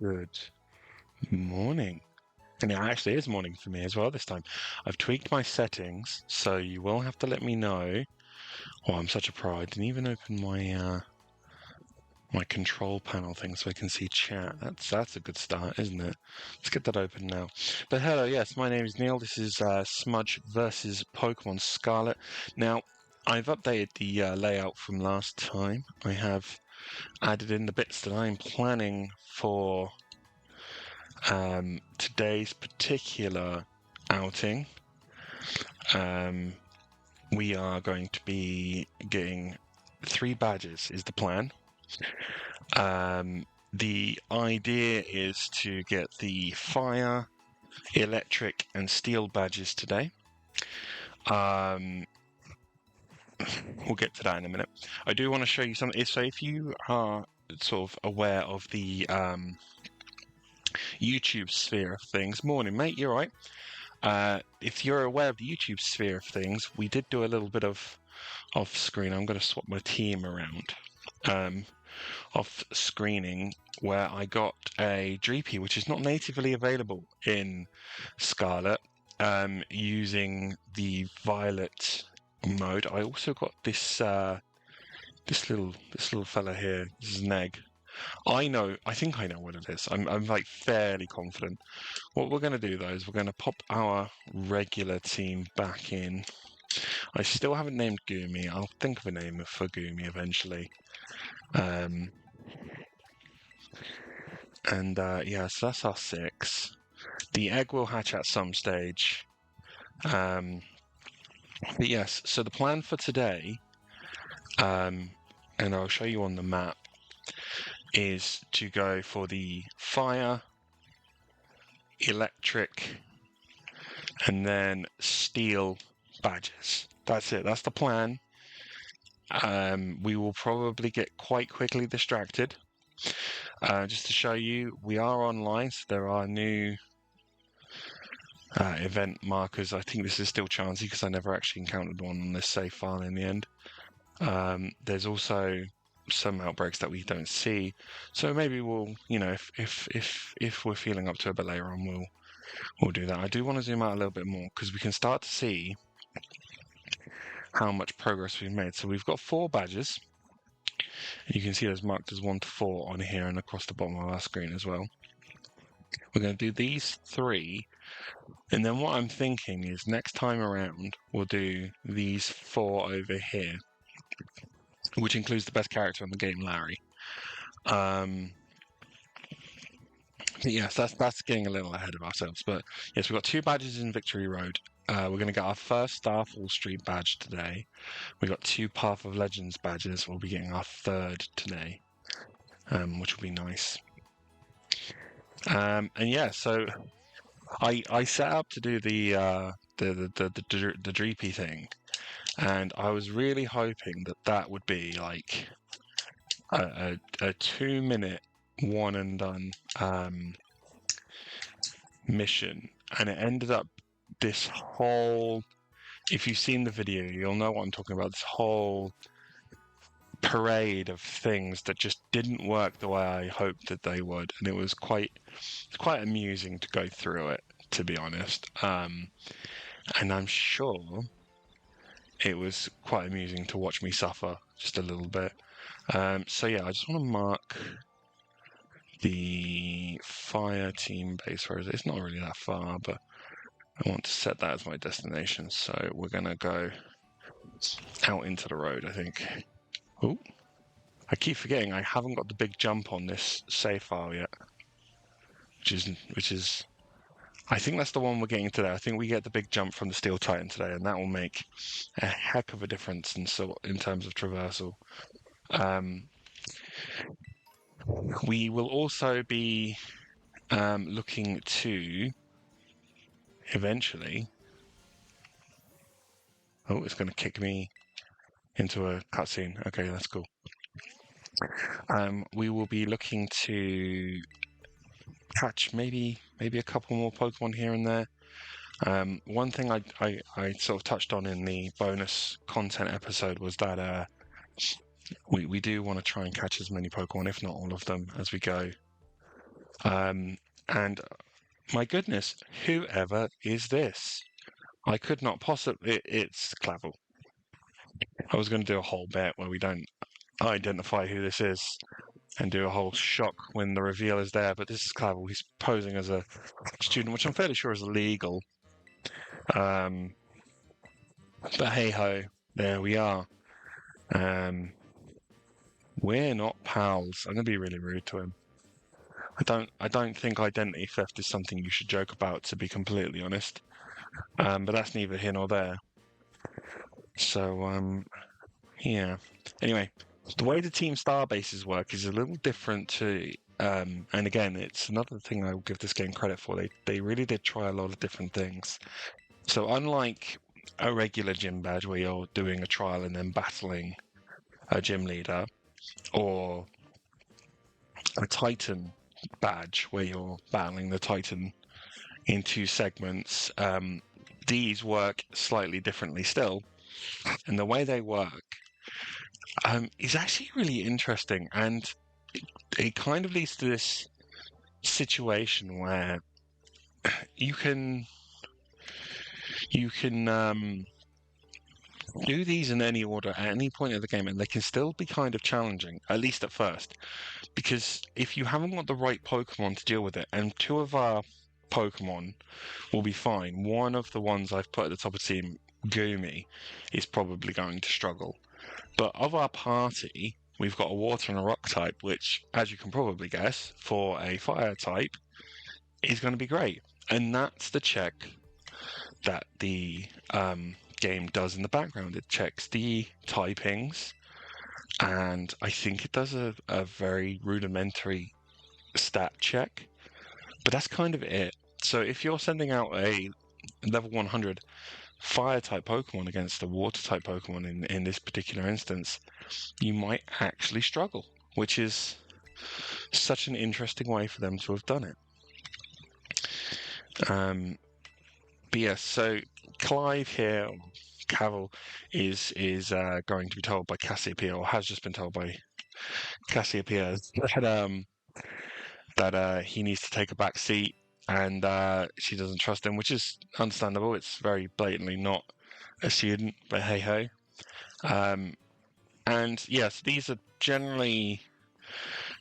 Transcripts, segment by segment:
Good morning. And it actually is morning for me as well this time. I've tweaked my settings, so you will have to let me know. Oh, I'm such a pro. I didn't even open my control panel thing so I can see chat. That's a good start, isn't it? Let's get that open now. But hello, yes, my name is Neil. This is Smudge versus Pokemon Scarlet. Now, I've updated the layout from last time. I have added in the bits that I'm planning for today's particular outing. We are going to be getting 3 badges is the plan. The idea is to get the fire, electric, and steel badges today. We'll get to that in a minute. I do want to show you something. So if you are sort of aware of the YouTube sphere of things, morning, mate, you're right. If you're aware of the YouTube sphere of things, we did do a little bit of off screen. I'm going to swap my team around. Off screening, where I got a Dreepy, which is not natively available in Scarlet, using the Violet mode. I also got this this little fella here. This is an egg. I think I know what it is. I'm like fairly confident. What we're going to do though is we're going to pop our regular team back in. I still haven't named Goomy. I'll think of a name for Goomy eventually. Yeah, so that's our 6. The egg will hatch at some stage. But yes, so the plan for today, and I'll show you on the map, is to go for the fire, electric, and then steel badges. That's it. That's the plan. We will probably get quite quickly distracted. Just to show you, we are online, so there are new event markers. I think this is still chancy because I never actually encountered one on this save file in the end. There's also some outbreaks that we don't see, so maybe we'll, if we're feeling up to it a bit later on, we'll do that. I do want to zoom out a little bit more because we can start to see how much progress we've made. So we've got 4 badges. You can see those marked as 1 to 4 on here and across the bottom of our screen as well. We're going to do these 3, and then what I'm thinking is next time around we'll do these 4 over here, which includes the best character in the game, Larry. But yes, that's getting a little ahead of ourselves. But yes, we've got 2 badges in Victory Road. We're going to get our first Starfall Street badge today. We got 2 Path of Legends badges. We'll be getting our 3rd today, which will be nice. And yeah, so I set up to do the Dreepy thing, and I was really hoping that would be like a 2-minute one and done mission, and it ended up this whole. If you've seen the video, you'll know what I'm talking about. This whole parade of things that just didn't work the way I hoped that they would, and it was quite amusing to go through it, to be honest. And I'm sure it was quite amusing to watch me suffer just a little bit. So yeah, I just want to mark the fire team base. Where is it? It's not really that far, but I want to set that as my destination. So we're gonna go out into the road, I think. Oh, I keep forgetting I haven't got the big jump on this save file yet, which is I think that's the one we're getting today. I think we get the big jump from the Steel Titan today, and that will make a heck of a difference in terms of traversal. We will also be looking to eventually. Oh, it's going to kick me into a cutscene. Okay, that's cool. We will be looking to catch maybe a couple more Pokemon here and there. One thing I sort of touched on in the bonus content episode was that we do want to try and catch as many Pokemon, if not all of them, as we go. And my goodness, whoever is this? I could not possibly. It's Clavel. I was going to do a whole bit where we don't identify who this is and do a whole shock when the reveal is there, but this is Clavel. He's posing as a student, which I'm fairly sure is illegal. But hey ho, there we are. We're not pals. I'm gonna be really rude to him. I don't think identity theft is something you should joke about, to be completely honest. But that's neither here nor there. So yeah. Anyway, the way the team star bases work is a little different to and again, it's another thing I will give this game credit for. They really did try a lot of different things. So unlike a regular gym badge where you're doing a trial and then battling a gym leader, or a Titan badge where you're battling the Titan in two segments, these work slightly differently still. And the way they work is actually really interesting. And it kind of leads to this situation where you can do these in any order at any point of the game, and they can still be kind of challenging, at least at first. Because if you haven't got the right Pokemon to deal with it, and two of our Pokemon will be fine. One of the ones I've put at the top of the team, Goomy, is probably going to struggle. But of our party, we've got a Water and a Rock type, which, as you can probably guess, for a Fire type, is going to be great. And that's the check that the game does in the background. It checks the typings, and I think it does a very rudimentary stat check, but that's kind of it. So if you're sending out a level 100 fire type Pokemon against a water type Pokemon in this particular instance, you might actually struggle, which is such an interesting way for them to have done it. But yes, so Clive here, Cavill, is going to be told by Cassiopeia, or has just been told by Cassiopeia, that he needs to take a back seat, and she doesn't trust him, which is understandable. It's very blatantly not a student, but hey ho. And yes, these are generally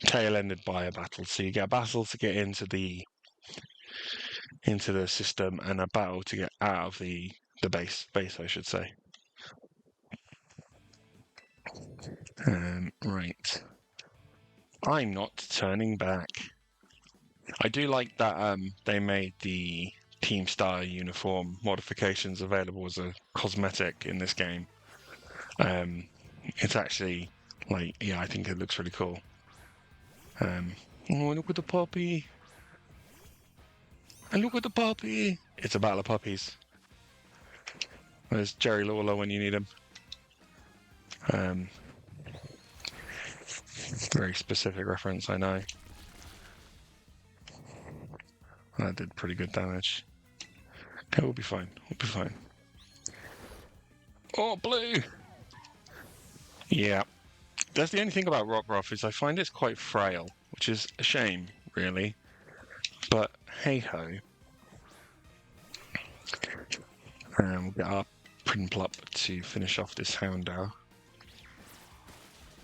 tail-ended by a battle. So you get a battle to get into the system, and a battle to get out of the base, I should say. Right. I'm not turning back. I do like that they made the Team Star uniform modifications available as a cosmetic in this game. It's actually, like, yeah, I think it looks really cool. Oh, look at the puppy. And look at the puppy. It's a battle of puppies. There's Jerry Lawler when you need him. Very specific reference, I know. That did pretty good damage. Okay, we'll be fine. We'll be fine. Oh, blue! Yeah. That's the only thing about Rockruff, is I find it's quite frail, which is a shame, really. But hey ho. We'll get our Prinplup to finish off this Houndour.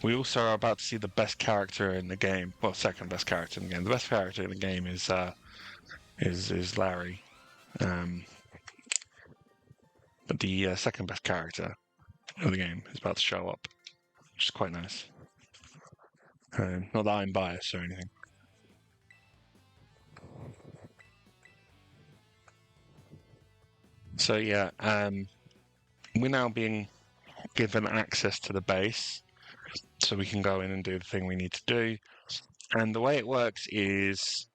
We also are about to see the best character in the game. Well, second best character in the game. The best character in the game is Larry. But the second best character of the game is about to show up, which is quite nice. Not that I'm biased or anything. So yeah, we're now being given access to the base, so we can go in and do the thing we need to do. And the way it works is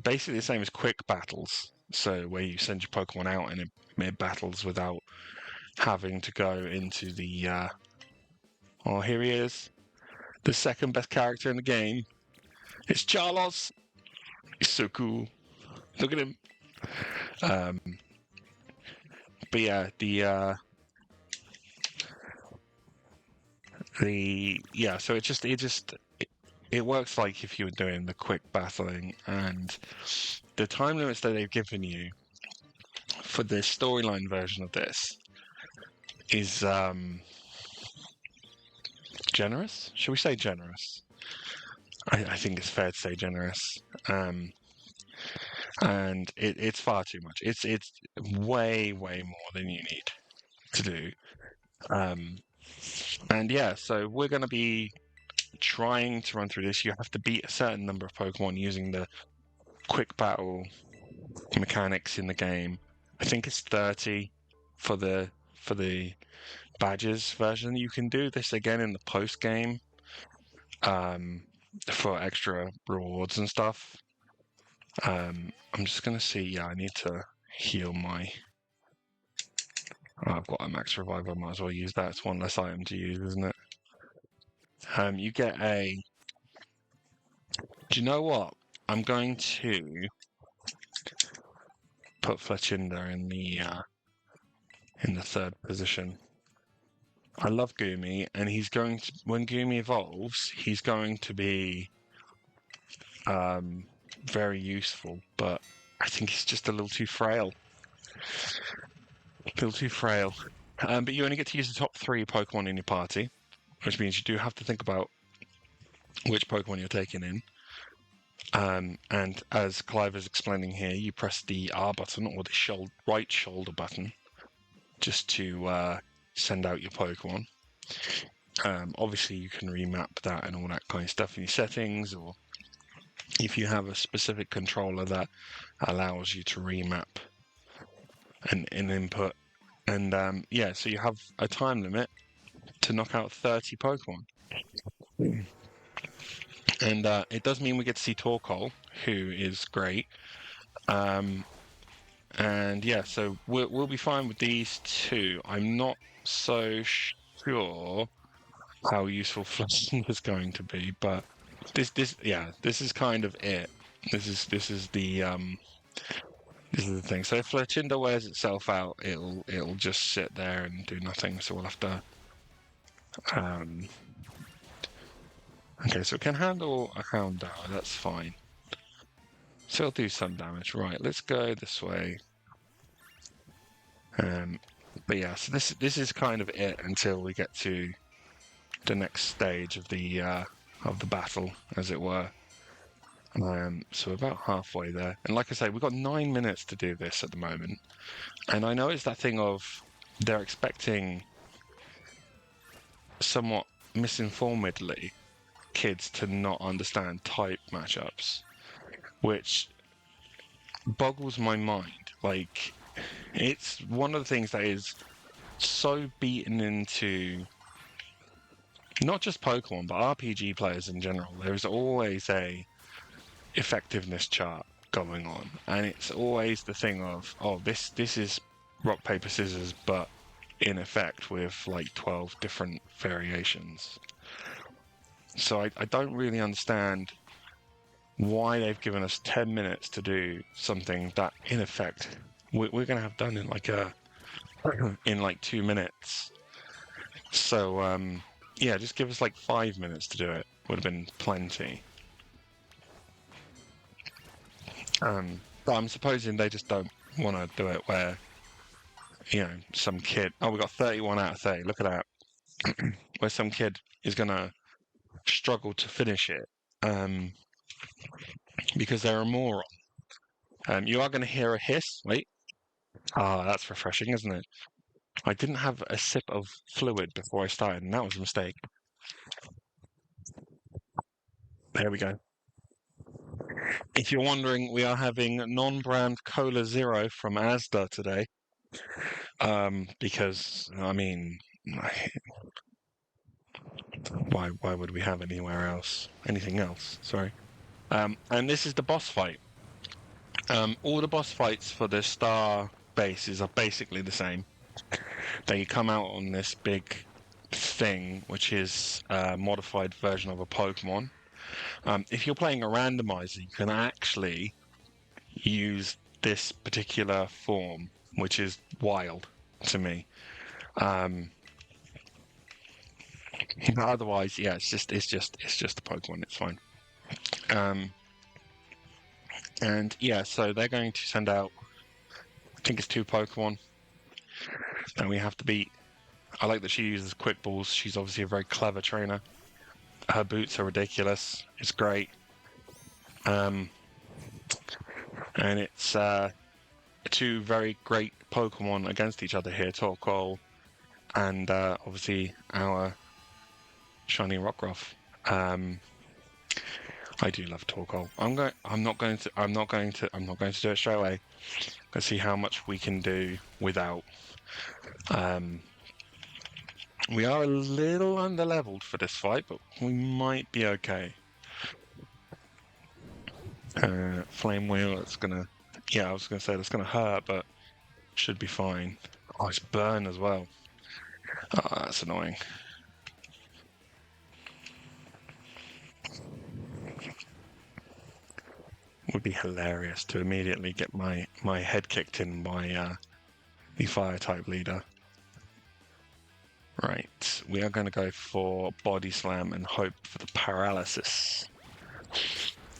basically the same as quick battles. So where you send your Pokemon out and it battles without having to go into the. Oh, here he is, the second best character in the game. It's Charlos. He's so cool. Look at him. But yeah, so it it works like if you were doing the quick battling, and the time limits that they've given you for the storyline version of this is generous. Should we say generous? I think it's fair to say generous. And it's far too much. It's way more than you need to do. And yeah, so we're going to be trying to run through this. You have to beat a certain number of Pokemon using the quick battle mechanics in the game. I think it's 30 for the badges version. You can do this again in the post game for extra rewards and stuff. I'm just gonna see. Yeah, I need to heal my. Oh, I've got a max revive. I might as well use that. It's one less item to use, isn't it? You get a. Do you know what? I'm going to put Fletchinder in the third position. I love Goomy, and he's going to, when Goomy evolves, he's going to be very useful, but I think he's just a little too frail. But you only get to use the top 3 Pokemon in your party, which means you do have to think about which Pokemon you're taking in. And as Clive is explaining here, you press the R button or the right shoulder button just to send out your Pokemon. Obviously, you can remap that and all that kind of stuff in your settings, or if you have a specific controller that allows you to remap an input. And yeah, so you have a time limit to knock out 30 Pokemon. And it does mean we get to see Torkoal, who is great. And yeah, so we'll be fine with these 2. I'm not so sure how useful Fletchinder is going to be, but this is kind of it. This is the thing. So if Fletchinder wears itself out, it'll just sit there and do nothing. So we'll have to. Okay, so it can handle a Houndour. That's fine. So it'll do some damage. Right, let's go this way. But yeah, so this is kind of it until we get to the next stage of the battle, as it were. So we're about halfway there. And like I say, we've got 9 minutes to do this at the moment. And I know it's that thing of they're expecting somewhat misinformedly kids to not understand type matchups, which boggles my mind. Like, it's one of the things that is so beaten into not just Pokemon, but RPG players in general. There's always a effectiveness chart going on, and it's always the thing of, oh, this is rock paper scissors, but in effect with like 12 different variations. So I don't really understand why they've given us 10 minutes to do something that in effect we're going to have done in like 2 minutes. So yeah, just give us like 5 minutes to do it. Would have been plenty. But I'm supposing they just don't want to do it where, some kid. Oh, we got 31 out of 30. Look at that. Where some kid is going to struggle to finish it because they're a moron. You are going to hear a hiss. Wait. Ah, that's refreshing, isn't it? I didn't have a sip of fluid before I started, and that was a mistake. There we go. If you're wondering, we are having non-brand Cola Zero from Asda today. Because, I mean, why would we have anything else? Sorry. And this is the boss fight. All the boss fights for the star bases are basically the same. They come out on this big thing, which is a modified version of a Pokemon. If you're playing a randomizer, you can actually use this particular form, which is wild to me. Otherwise, yeah, it's just a Pokemon. It's fine. Um, and yeah, so they're going to send out. I think it's 2 Pokemon, and we have to beat. I like that she uses quick balls. She's obviously a very clever trainer. Her boots are ridiculous. It's great. Um, and it's 2 very great Pokemon against each other here, Torkoal and obviously our shiny Rockruff. Um, I do love Torkoal. I'm not going to. I'm not going to. I'm not going to do it straight away. Let's see how much we can do without. Um, we are a little underleveled for this fight, but we might be okay. Flame Wheel. It's gonna. Yeah, I was gonna say that's gonna hurt, but should be fine. Oh, it's burn as well. Oh, that's annoying. Would be hilarious to immediately get my head kicked in by the fire type leader. Right, we are going to go for body slam and hope for the paralysis.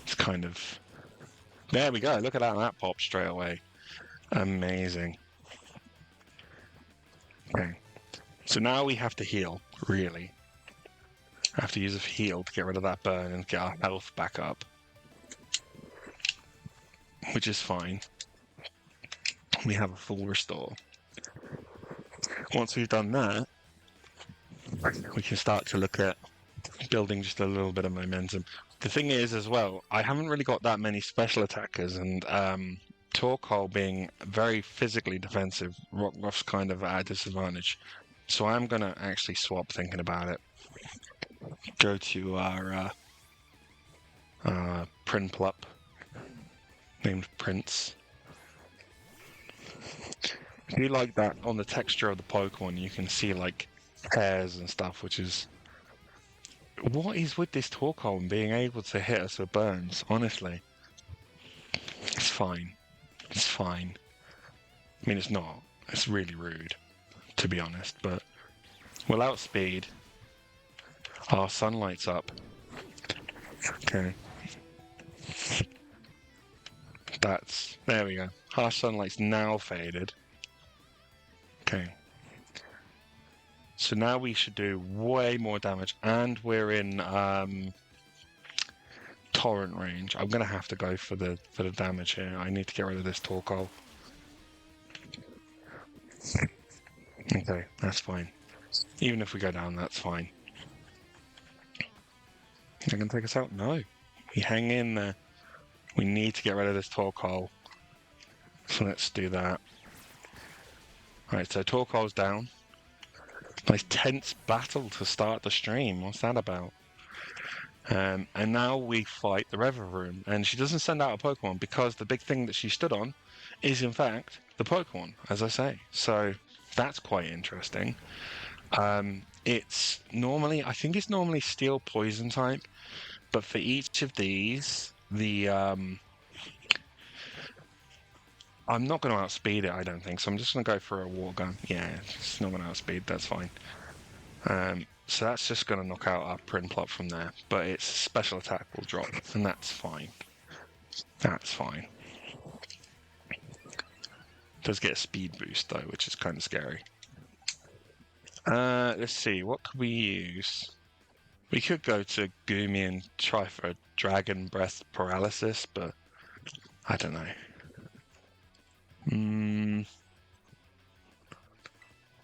It's kind of there we go. Look at that pop straight away. Amazing. Okay, so now we have to heal. Really, I have to use a heal to get rid of that burn and get our health back up, which is fine. We have a full restore. Once we've done that, we can start to look at building just a little bit of momentum. The thing is, as well, I haven't really got that many special attackers, and Torkoal being very physically defensive, Rockruff's kind of at a disadvantage. So I'm going to actually swap thinking about it. Go to our Prinplup, named Prince. I do like that on the texture of the Pokemon, you can see like hairs and stuff, which is... What is with this Torkoal and being able to hit us with burns, honestly? It's fine. It's fine. I mean, it's not. It's really rude, to be honest, but we'll outspeed. Our sunlight's up. Okay. There we go. Our sunlight's now faded. Okay. So now we should do way more damage, and we're in torrent range. I'm gonna have to go for the damage here. I need to get rid of this Torkoal. Okay, that's fine. Even if we go down, that's fine. They're gonna take us out? No. We hang in there. We need to get rid of this Torkoal. So let's do that. Alright, so Torkoal's down. Nice tense battle to start the stream. What's that about? And now we fight the Revavroom, and she doesn't send out a Pokemon because the big thing that she stood on is, in fact, the Pokemon, as I say. So that's quite interesting. It's normally, I think it's normally Steel Poison type, but for each of these, I'm not going to outspeed it, I don't think, so I'm just going to go for a Water Gun. Yeah, it's not going to outspeed, that's fine. So that's just going to knock out our Prinplup from there, but its special attack will drop, and that's fine. That's fine. Does get a speed boost, though, which is kind of scary. Let's see, what could we use? We could go to Goomy and try for a Dragon Breath Paralysis, but I don't know.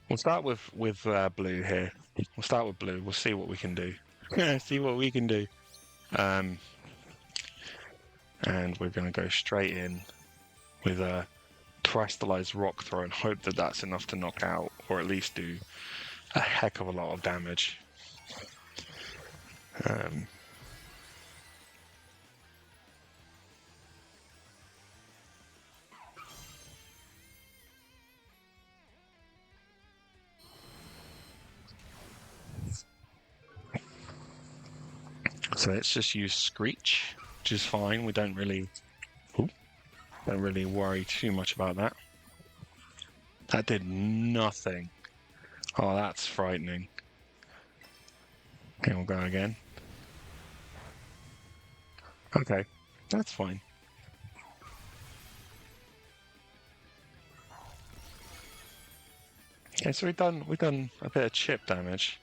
We'll start with blue here. We'll start with blue. We'll see what we can do. See what we can do. And we're going to go straight in with a Terrestrialized Rock Throw and hope that that's enough to knock out, or at least do a heck of a lot of damage. So let's just use Screech, which is fine. We don't really worry too much about that. That did nothing. Oh, that's frightening. Okay, we'll go again. Okay, that's fine. Okay, so we've done a bit of chip damage.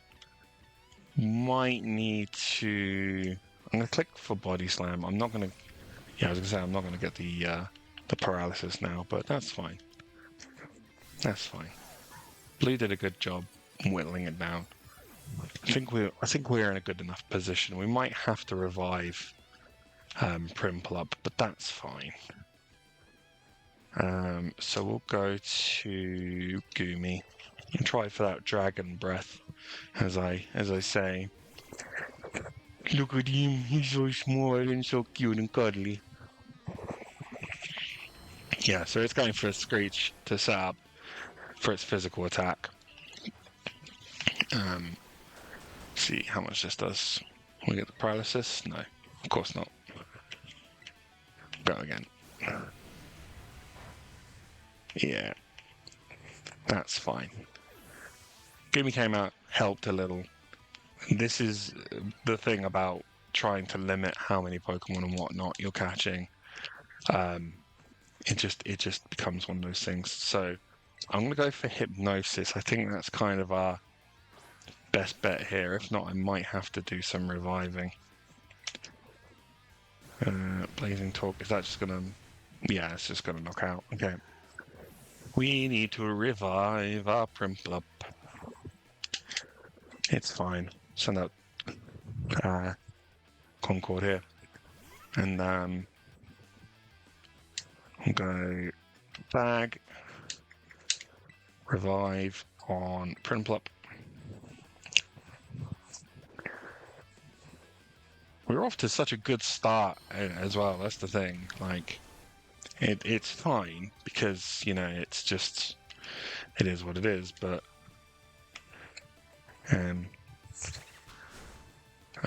Might need to. I'm gonna click for body slam. I'm not gonna. Yeah, I was gonna say I'm not gonna get the paralysis now, but that's fine. That's fine. Blue did a good job whittling it down. I think we're in a good enough position. We might have to revive Primple up, but that's fine. So we'll go to Gumi and try for that dragon breath, as I say. Look at him, he's so small and so cute and cuddly. Yeah, so it's going for a screech to set up for its physical attack. See how much this does. We get the paralysis? No, of course not. Go again. Yeah, that's fine. Gumi came out, helped a little. This is the thing about trying to limit how many Pokemon and whatnot you're catching. It just becomes one of those things. So I'm gonna go for Hypnosis. I think that's kind of our best bet here. If not, I might have to do some reviving. Blazing Talk, is that just gonna... Yeah, it's just gonna knock out. Okay. We need to revive our Primplup. It's fine. Send out Concord here. And I'll go bag, revive on Primplup. We're off to such a good start as well. That's the thing. Like, it's fine because it's just it is what it is. But I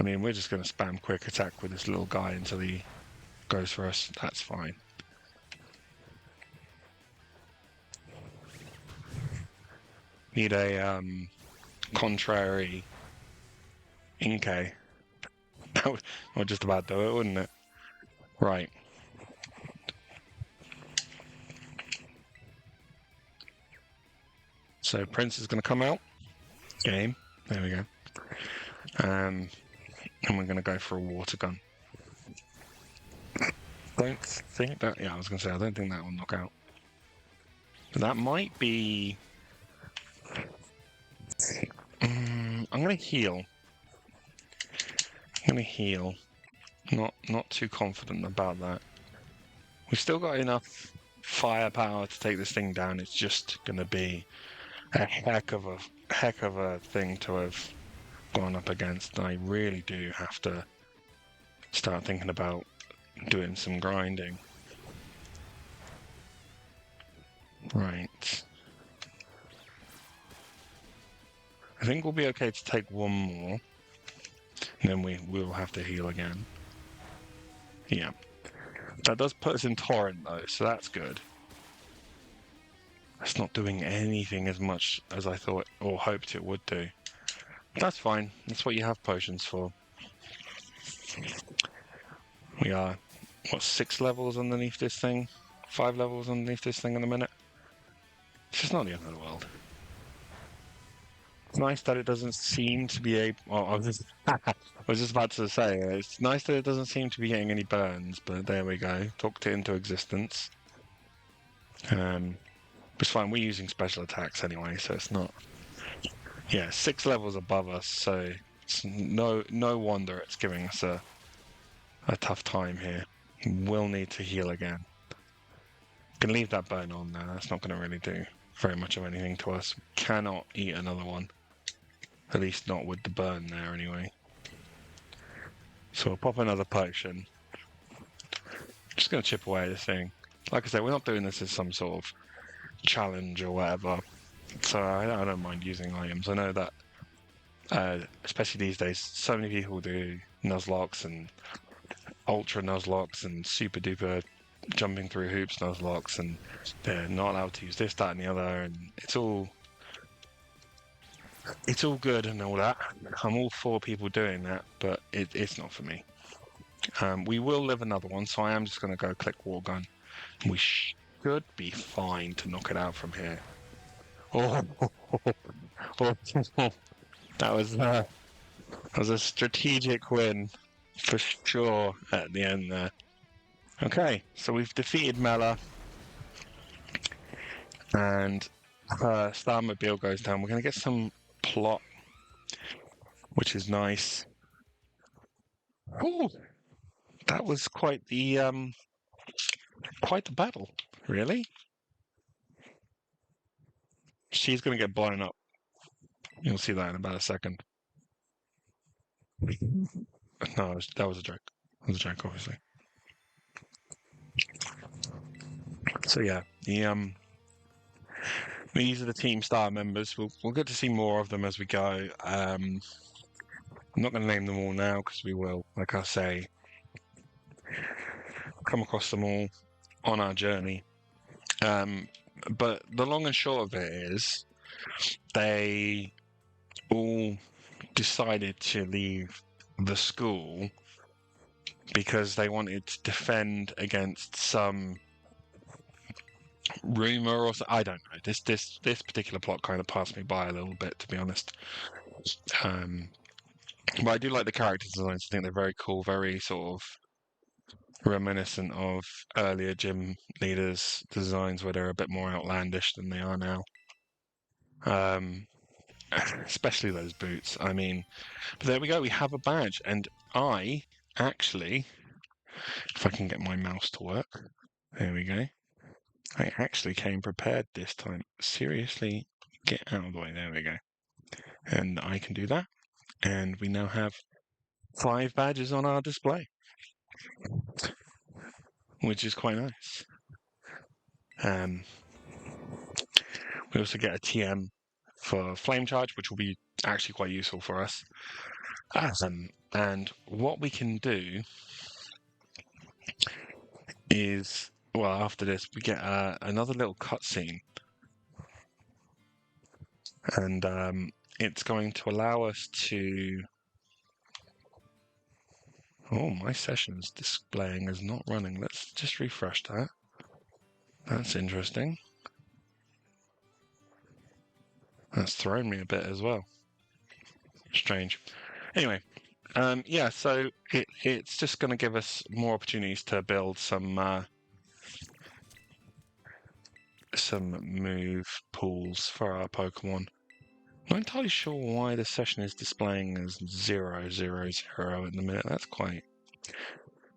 mean, we're just going to spam quick attack with this little guy until he goes for us. That's fine. Need a contrary Inkay. That would just about do it, wouldn't it? Right. So Prince is going to come out. Game. There we go. And we're going to go for a water gun. Don't think that... Yeah, I was going to say, I don't think that will knock out. But that might be... I'm going to heal. Not too confident about that. We've still got enough firepower to take this thing down. It's just going to be a heck of a thing to have gone up against. I really do have to start thinking about doing some grinding. Right. I think we'll be okay to take one more. And then we will have to heal again. Yeah. That does put us in Torrent though, so that's good. It's not doing anything as much as I thought or hoped it would do. That's fine. That's what you have potions for. We are, 6 levels underneath this thing? 5 levels underneath this thing in a minute? It's just not the end of the world. It's nice that it doesn't seem to be able... Well, I was just about to say, it's nice that it doesn't seem to be getting any burns, but there we go. Talked it into existence. It's fine, we're using special attacks anyway, so it's not... Yeah, 6 levels above us, so it's no wonder it's giving us a tough time here. We'll need to heal again. Can leave that burn on there, that's not going to really do very much of anything to us. Cannot eat another one. At least not with the burn there anyway. So we'll pop another potion. Just going to chip away at this thing. Like I said, we're not doing this as some sort of challenge or whatever. So I don't mind using items. I know that, especially these days, so many people do Nuzlocke and Ultra Nuzlocke and super duper jumping through hoops Nuzlocke, and they're not allowed to use this, that, and the other, and it's all it's all good and all that. I'm all for people doing that, but it's not for me. We will live another one, so I am just going to go click war gun. We should be fine to knock it out from here. Oh, that was a strategic win for sure at the end there. Okay, so we've defeated Mela, and her Starmobile goes down. We're going to get some plot, which is nice. Ooh, that was quite the battle, really. She's going to get blown up. You'll see that in about a second. No, that was a joke. That was a joke, obviously. So yeah, these are the Team Star members. We'll get to see more of them as we go. I'm not going to name them all now because we will, like I say, come across them all on our journey. But the long and short of it is, they all decided to leave the school because they wanted to defend against some rumor or so. I don't know. This particular plot kind of passed me by a little bit, to be honest. But I do like the character designs. I think they're very cool, very sort of reminiscent of earlier gym leaders' designs, where they're a bit more outlandish than they are now. Especially those boots. I mean, but there we go. We have a badge, and I actually, if I can get my mouse to work, there we go. I actually came prepared this time. Seriously, get out of the way. There we go. And I can do that. And we now have 5 badges on our display, which is quite nice. We also get a TM for flame charge, which will be actually quite useful for us. And what we can do is, well, after this, we get another little cutscene. And it's going to allow us to... Oh, my session's displaying as not running. Let's just refresh that. That's interesting. That's thrown me a bit as well. Strange. Anyway, yeah, so it's just going to give us more opportunities to build some move pools for our Pokemon. Not entirely sure why the session is displaying as 000 at the minute. That's quite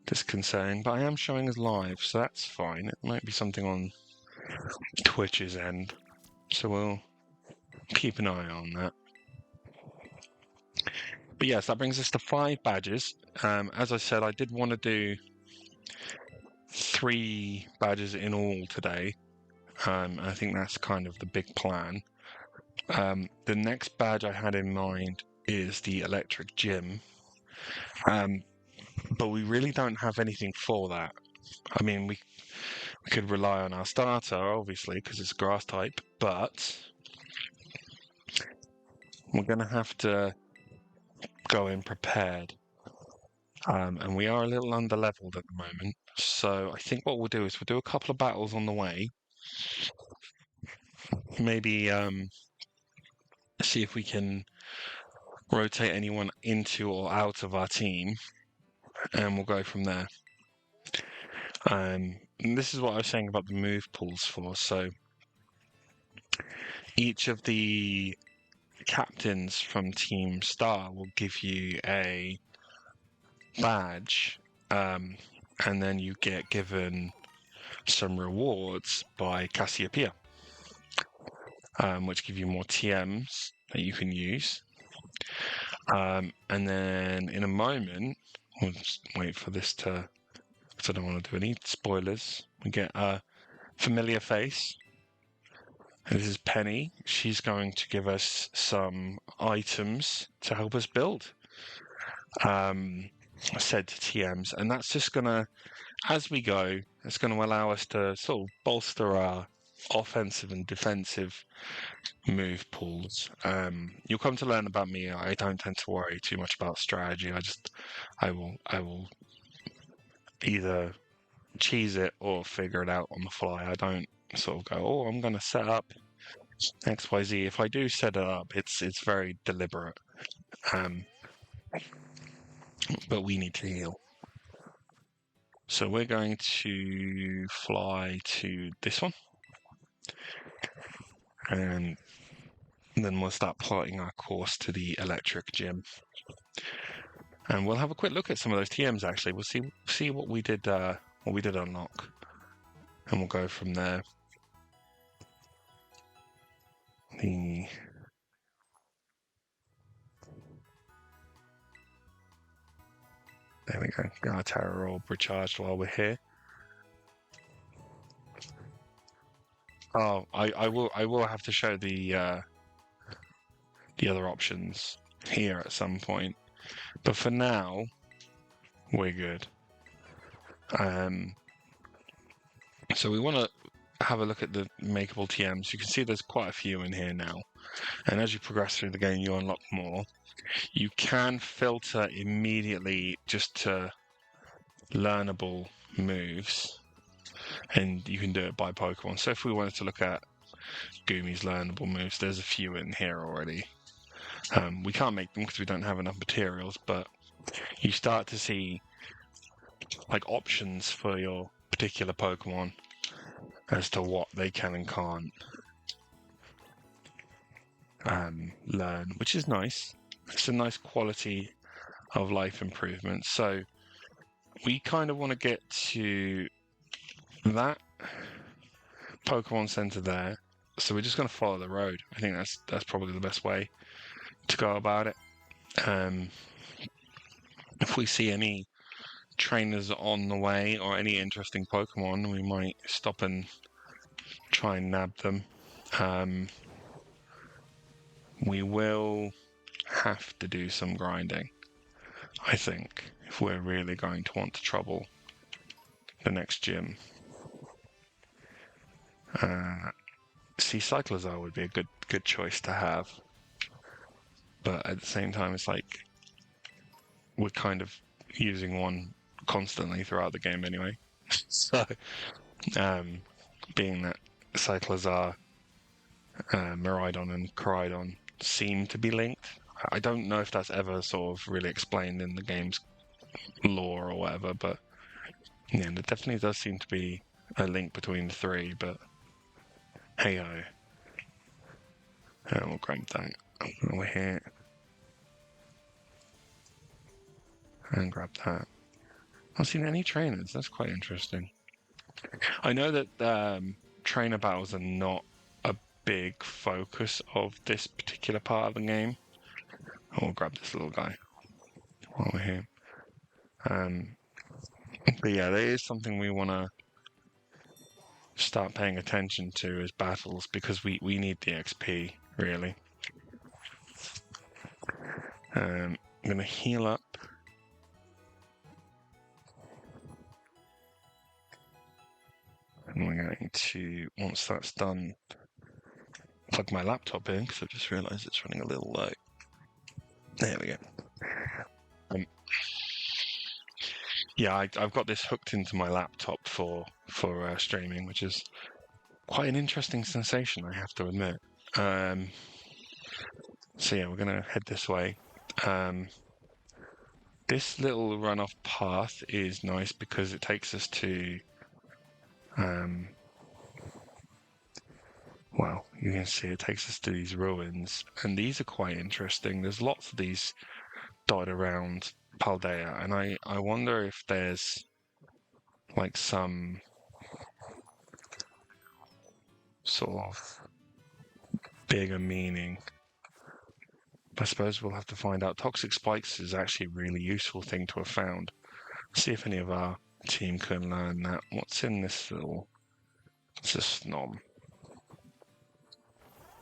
disconcerting, but I am showing as live, so that's fine. It might be something on Twitch's end, so we'll keep an eye on that. But yes, that brings us to 5 badges. As I said, I did want to do 3 badges in all today. I think that's kind of the big plan. The next badge I had in mind is the Electric Gym. But we really don't have anything for that. I mean, we could rely on our starter, obviously, because it's grass type, but we're going to have to go in prepared. And we are a little under-leveled at the moment. So I think what we'll do is we'll do a couple of battles on the way. Maybe see if we can rotate anyone into or out of our team, and we'll go from there. And this is what I was saying about the move pools for. So each of the captains from Team Star will give you a badge, and then you get given some rewards by Cassiopeia, which give you more TMs that you can use. And then in a moment, we'll just wait for this to, because I don't want to do any spoilers. We get a familiar face. And this is Penny. She's going to give us some items to help us build. I said TMs, and that's just going to, as we go, it's going to allow us to sort of bolster our offensive and defensive move pools. You'll come to learn about me. I don't tend to worry too much about strategy. I will either cheese it or figure it out on the fly. I don't sort of go, oh, I'm going to set up XYZ. If I do set it up, it's very deliberate. But we need to heal. So we're going to fly to this one. And then we'll start plotting our course to the electric gym. And we'll have a quick look at some of those TMs actually. We'll see what we did unlock. And we'll go from there. There we go. Get our terror orb recharged while we're here. Oh, I will have to show the other options here at some point. But for now, we're good. So we want to have a look at the makeable TMs. You can see there's quite a few in here now. And as you progress through the game, you unlock more. You can filter immediately just to learnable moves. And you can do it by Pokemon. So if we wanted to look at Gumi's learnable moves, there's a few in here already. We can't make them because we don't have enough materials, but you start to see like options for your particular Pokemon as to what they can and can't learn, which is nice. It's a nice quality of life improvement. So we kind of want to get to that Pokemon Center there. So we're just going to follow the road. I think that's probably the best way to go about it. If we see any trainers on the way or any interesting Pokemon, we might stop and try and nab them. We will have to do some grinding, I think, if we're really going to want to trouble the next gym. See, Cyclozar would be a good choice to have, but at the same time, it's like we're kind of using one constantly throughout the game anyway. So, being that Cyclozar, Miraidon, and Koraidon seem to be linked, I don't know if that's ever sort of really explained in the game's lore or whatever, but yeah, there definitely does seem to be a link between the three, but hey-ho. We'll grab that over here. And grab that. I've not seen any trainers. That's quite interesting. I know that trainer battles are not a big focus of this particular part of the game. We'll grab this little guy while we're here. But yeah, there is something we want to start paying attention to as battles because we need the XP, really. I'm going to heal up. And we're going to, once that's done, plug my laptop in because I just realised it's running a little low. There we go. Yeah, I've got this hooked into my laptop for streaming, which is quite an interesting sensation, I have to admit. So yeah, we're going to head this way. This little runoff path is nice because it takes us to well, you can see it takes us to these ruins, and these are quite interesting. There's lots of these dotted around Paldea, and I wonder if there's like some sort of bigger meaning. I suppose we'll have to find out. Toxic spikes is actually a really useful thing to have found. See if any of our team can learn that. What's in this little... It's a Snom.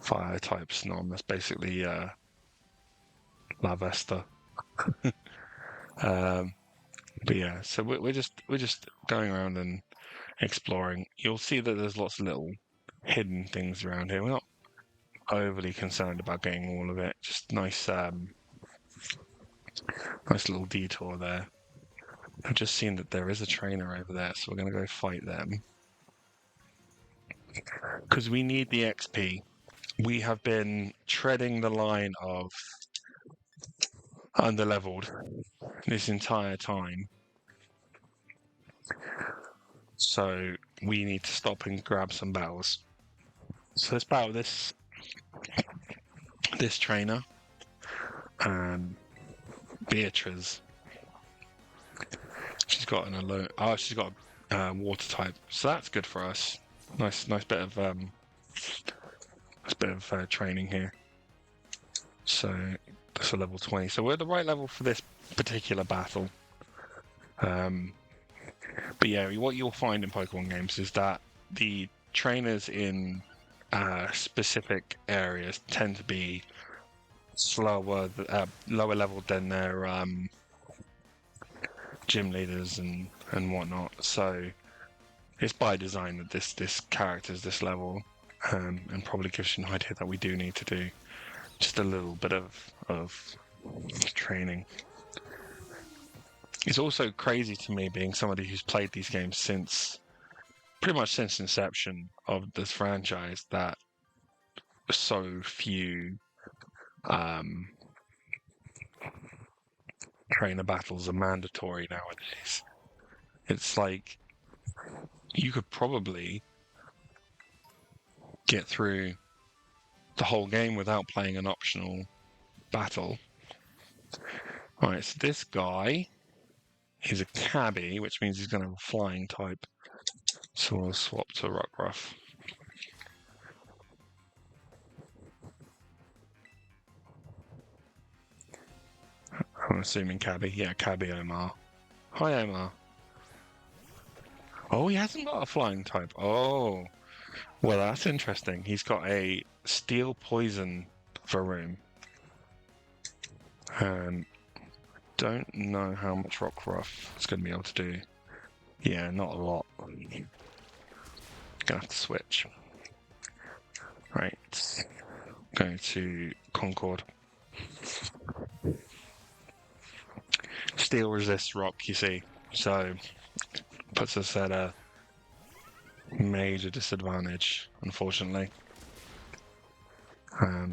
Fire type Snom. That's basically Lavesta. But yeah, so we're just going around and exploring. You'll see that there's lots of little hidden things around here. We're not overly concerned about getting all of it. Just nice, nice little detour there. I've just seen that there is a trainer over there, so we're going to go fight them. Because we need the XP. We have been treading the line of underleveled this entire time. So we need to stop and grab some battles. So let's battle this trainer. Beatrice. She's got an alert. Oh, she's got a water type, so that's good for us. Nice bit of training here. So that's a level 20. So we're at the right level for this particular battle. But yeah, what you'll find in Pokemon games is that the trainers in specific areas tend to be slower, lower level than their gym leaders and whatnot. So it's by design that this character's this level, and probably gives you an idea that we do need to do just a little bit of training. It's also crazy to me, being somebody who's played these games pretty much since inception of this franchise, that so few trainer battles are mandatory nowadays. It's like you could probably get through the whole game without playing an optional battle. Alright, so this guy is a cabbie, which means he's going to have a flying type. So we'll swap to Rockruff. I'm assuming cabbie. Yeah, cabbie Omar. Hi, Omar. Oh, he hasn't got a flying type. Oh, well, that's interesting. He's got a steel poison Varoom. Don't know how much Rockruff is going to be able to do. Yeah, not a lot. Gonna have to switch. Right. Going to Concord. Steel resists rock, you see. So puts us at a major disadvantage, unfortunately. Oh,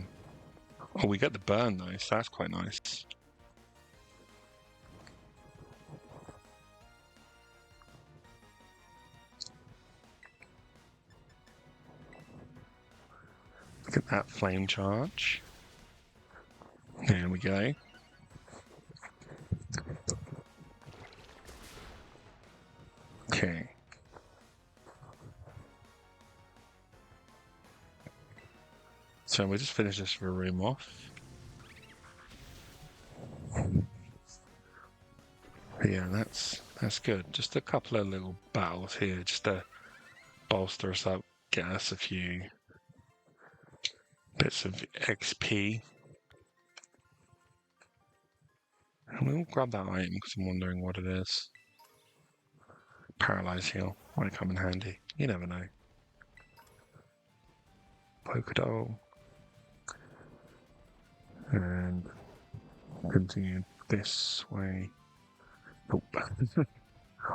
we get the burn though, so that's quite nice. Look at that flame charge. There we go. Okay. So we'll just finish this room off. Yeah, that's good. Just a couple of little battles here, just to bolster us up, get us a few bits of XP. And we'll grab that item because I'm wondering what it is. Paralyze heal might come in handy. You never know. Pokédoll. And continue this way. Oh.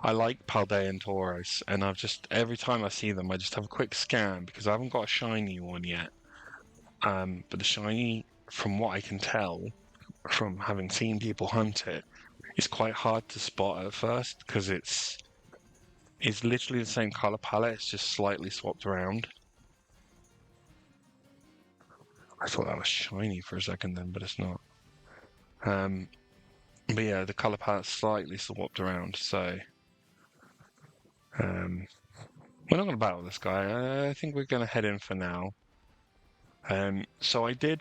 I like Paldean Tauros, and I've just, every time I see them, I just have a quick scan because I haven't got a shiny one yet. But the shiny, from what I can tell, from having seen people hunt it, is quite hard to spot at first because it's literally the same color palette. It's just slightly swapped around. I thought that was shiny for a second then, but it's not. But yeah, the color palette's slightly swapped around, so we're not going to battle this guy. I think we're going to head in for now. So I did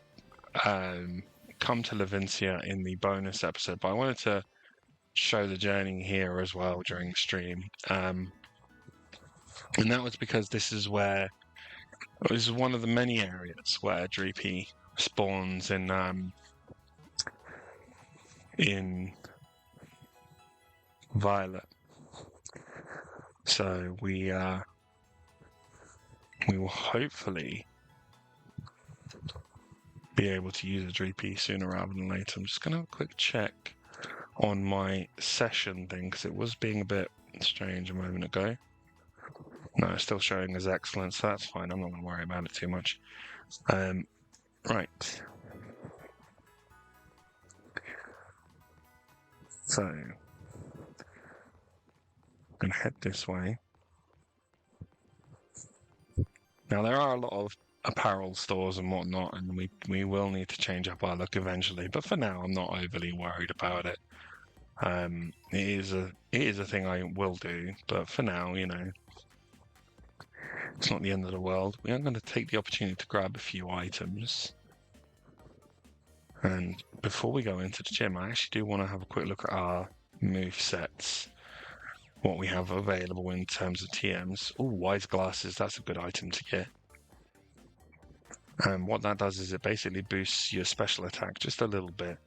come to Levincia in the bonus episode, but I wanted to show the journey here as well during the stream. And that was because this is one of the many areas where Dreepy spawns in Violet. So we we will hopefully be able to use a GP sooner rather than later. I'm just going to have a quick check on my session thing because it was being a bit strange a moment ago. No, it's still showing as excellent, so that's fine. I'm not going to worry about it too much. Right. So, I'm going to head this way. Now, there are a lot of apparel stores and whatnot, and we will need to change up our look eventually. But for now, I'm not overly worried about it. It is a thing I will do, but for now, you know, it's not the end of the world. We are going to take the opportunity to grab a few items. And before we go into the gym, I actually do want to have a quick look at our move sets. What we have available in terms of TMs. Oh, wise glasses, that's a good item to get. And what that does is it basically boosts your special attack just a little bit.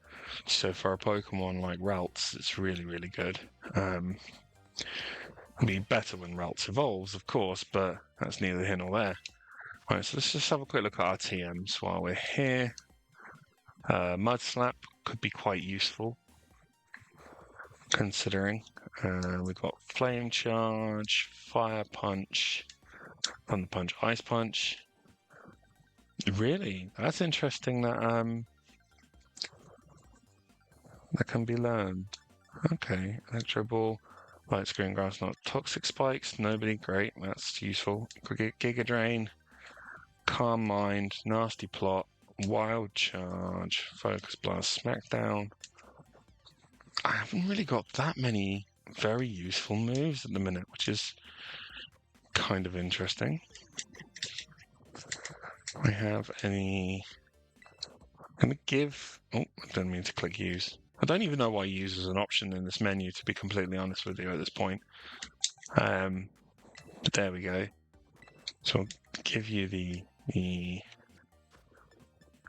So for a Pokemon like Ralts, it's really, really good. It'll be better when Ralts evolves, of course, but that's neither here nor there. Right, so let's just have a quick look at our TMs while we're here. Mud Slap could be quite useful, considering we've got Flame Charge, Fire Punch, Thunder Punch, Ice Punch. Really? That's interesting that that can be learned. Okay, Electro Ball, Light Screen, Grass Knot, Toxic Spikes, nobody, great, that's useful. Giga Drain, Calm Mind, Nasty Plot, Wild Charge, Focus Blast, Smackdown. I haven't really got that many very useful moves at the minute, which is kind of interesting. I have any... I'm going to give... Oh, I didn't mean to click use. I don't even know why use is an option in this menu, to be completely honest with you at this point. But there we go. So I'll give you the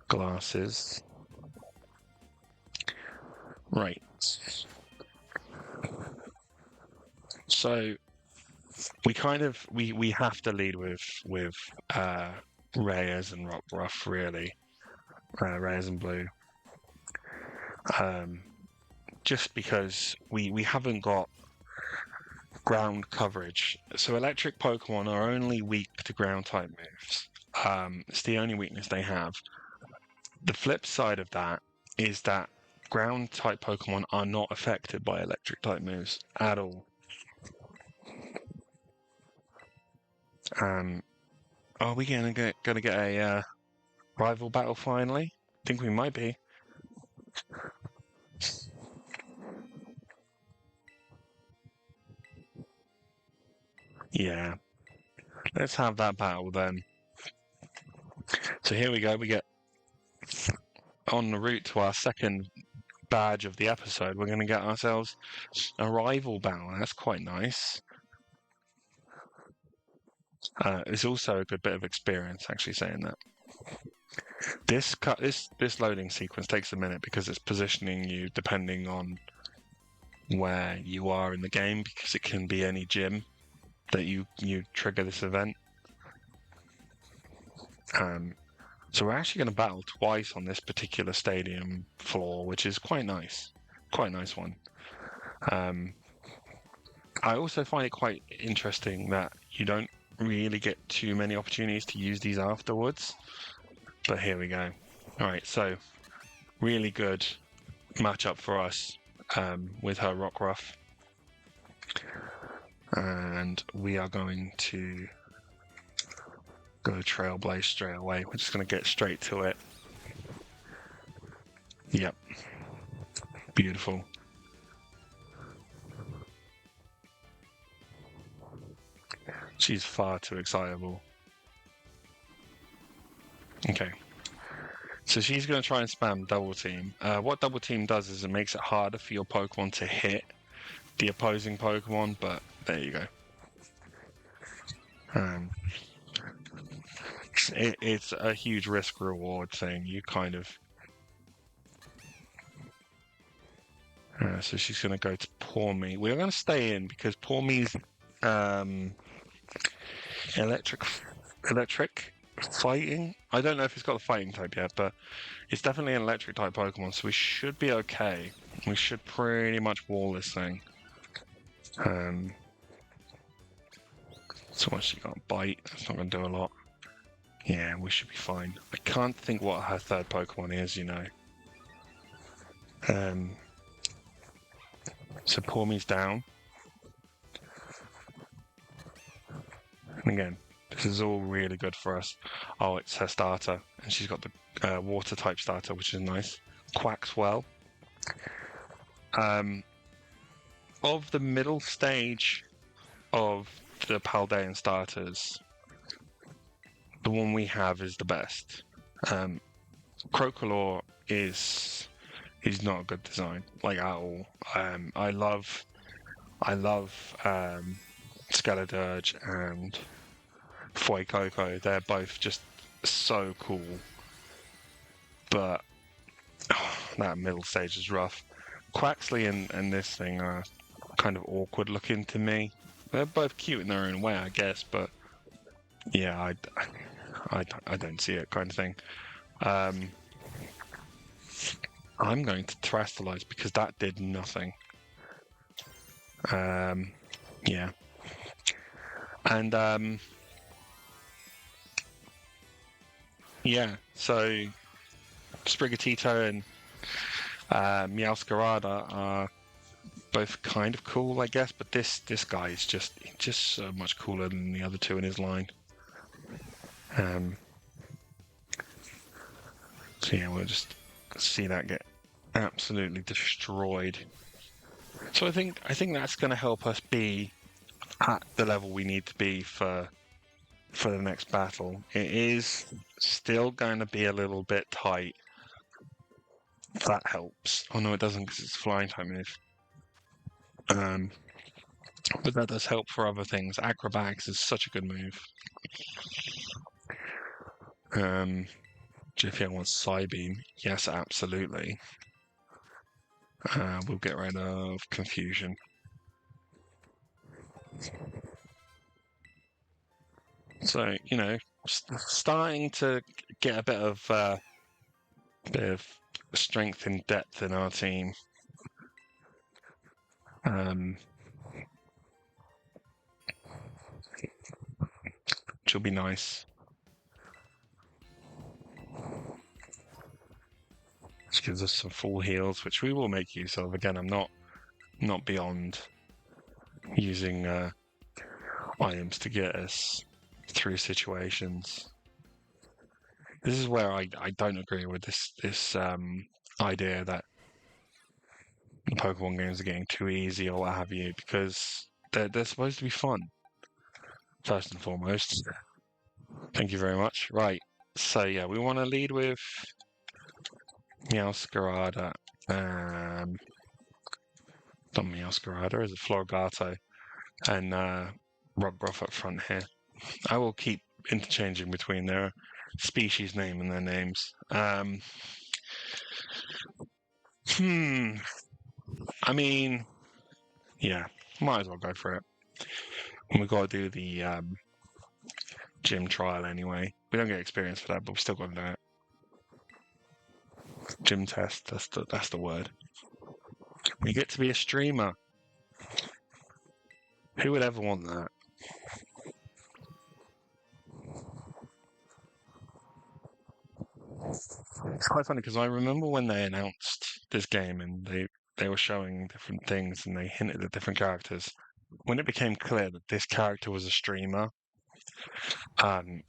glasses. Right. So we kind of we have to lead with Reyes and Rockruff, really. Reyes and Blue. Just because we haven't got ground coverage. So electric Pokemon are only weak to ground type moves. It's the only weakness they have. The flip side of that is that ground type Pokemon are not affected by electric type moves at all. Are we gonna get a rival battle finally? I think we might be. Yeah. Let's have that battle then. So here we go. We get on the route to our second badge of the episode. We're going to get ourselves a rival battle. That's quite nice. It's also a good bit of experience, actually, saying that. This loading sequence takes a minute because it's positioning you depending on where you are in the game, because it can be any gym that you trigger this event. So we're actually going to battle twice on this particular stadium floor, which is quite nice. Quite a nice one. I also find it quite interesting that you don't really get too many opportunities to use these afterwards. But here we go. All right, so really good matchup for us with her Rockruff. And we are going to go Trailblaze straight away. We're just going to get straight to it. Yep. Beautiful. She's far too excitable. Okay. So she's going to try and spam Double Team. What Double Team does is it makes it harder for your Pokemon to hit the opposing Pokemon, but there you go. It's a huge risk-reward thing. You kind of... so she's going to go to Poor Me. We're going to stay in because Poor Me's electric electric fighting. I don't know if it's got the fighting type yet, but it's definitely an electric type Pokemon, so we should be okay. We should pretty much wall this thing. So once she got a bite, that's not going to do a lot. Yeah, we should be fine. I can't think what her third Pokemon is, you know. So Pawmi's down. And again, this is all really good for us. Oh, it's her starter. And she's got the water type starter, which is nice. Quacks well. Of the middle stage of the Paldean starters, the one we have is the best. Crocolore is not a good design, like at all. I love Skeledirge and Fuecoco. They're both just so cool, but that middle stage is rough. Quaxley and this thing are kind of awkward looking to me. They're both cute in their own way, I guess, but yeah, I don't see it, kind of thing. I'm going to Terastallize because that did nothing. Yeah. And yeah, so Sprigatito and Meowscarada are both kind of cool, I guess, but this guy is just so much cooler than the other two in his line. So yeah, we'll just see that get absolutely destroyed. So I think that's going to help us be at the level we need to be for the next battle. It is still going to be a little bit tight. That helps. Oh no, it doesn't because it's a flying type move. But that does help for other things. Acrobatics is such a good move. GFL wants Psybeam. Yes, absolutely. We'll get rid of Confusion. So, you know, starting to get a bit of strength and depth in our team. Which will be nice. Which gives us some full heals, which we will make use of. Again, I'm not beyond using items to get us through situations. This is where I don't agree with this idea that Pokemon games are getting too easy or what have you, because they're supposed to be fun. First and foremost. Thank you very much. Right. So yeah, we want to lead with Meowscarada. Not Meowscarada, is it Florigato? And Rockruff up front here. I will keep interchanging between their species name and their names. I mean, yeah, might as well go for it. And we've got to do the gym trial anyway. We don't get experience for that, but we still got to do it. Gym test, that's the word. We get to be a streamer. Who would ever want that? It's quite funny because I remember when they announced this game and they were showing different things and they hinted at different characters. When it became clear that this character was a streamer, I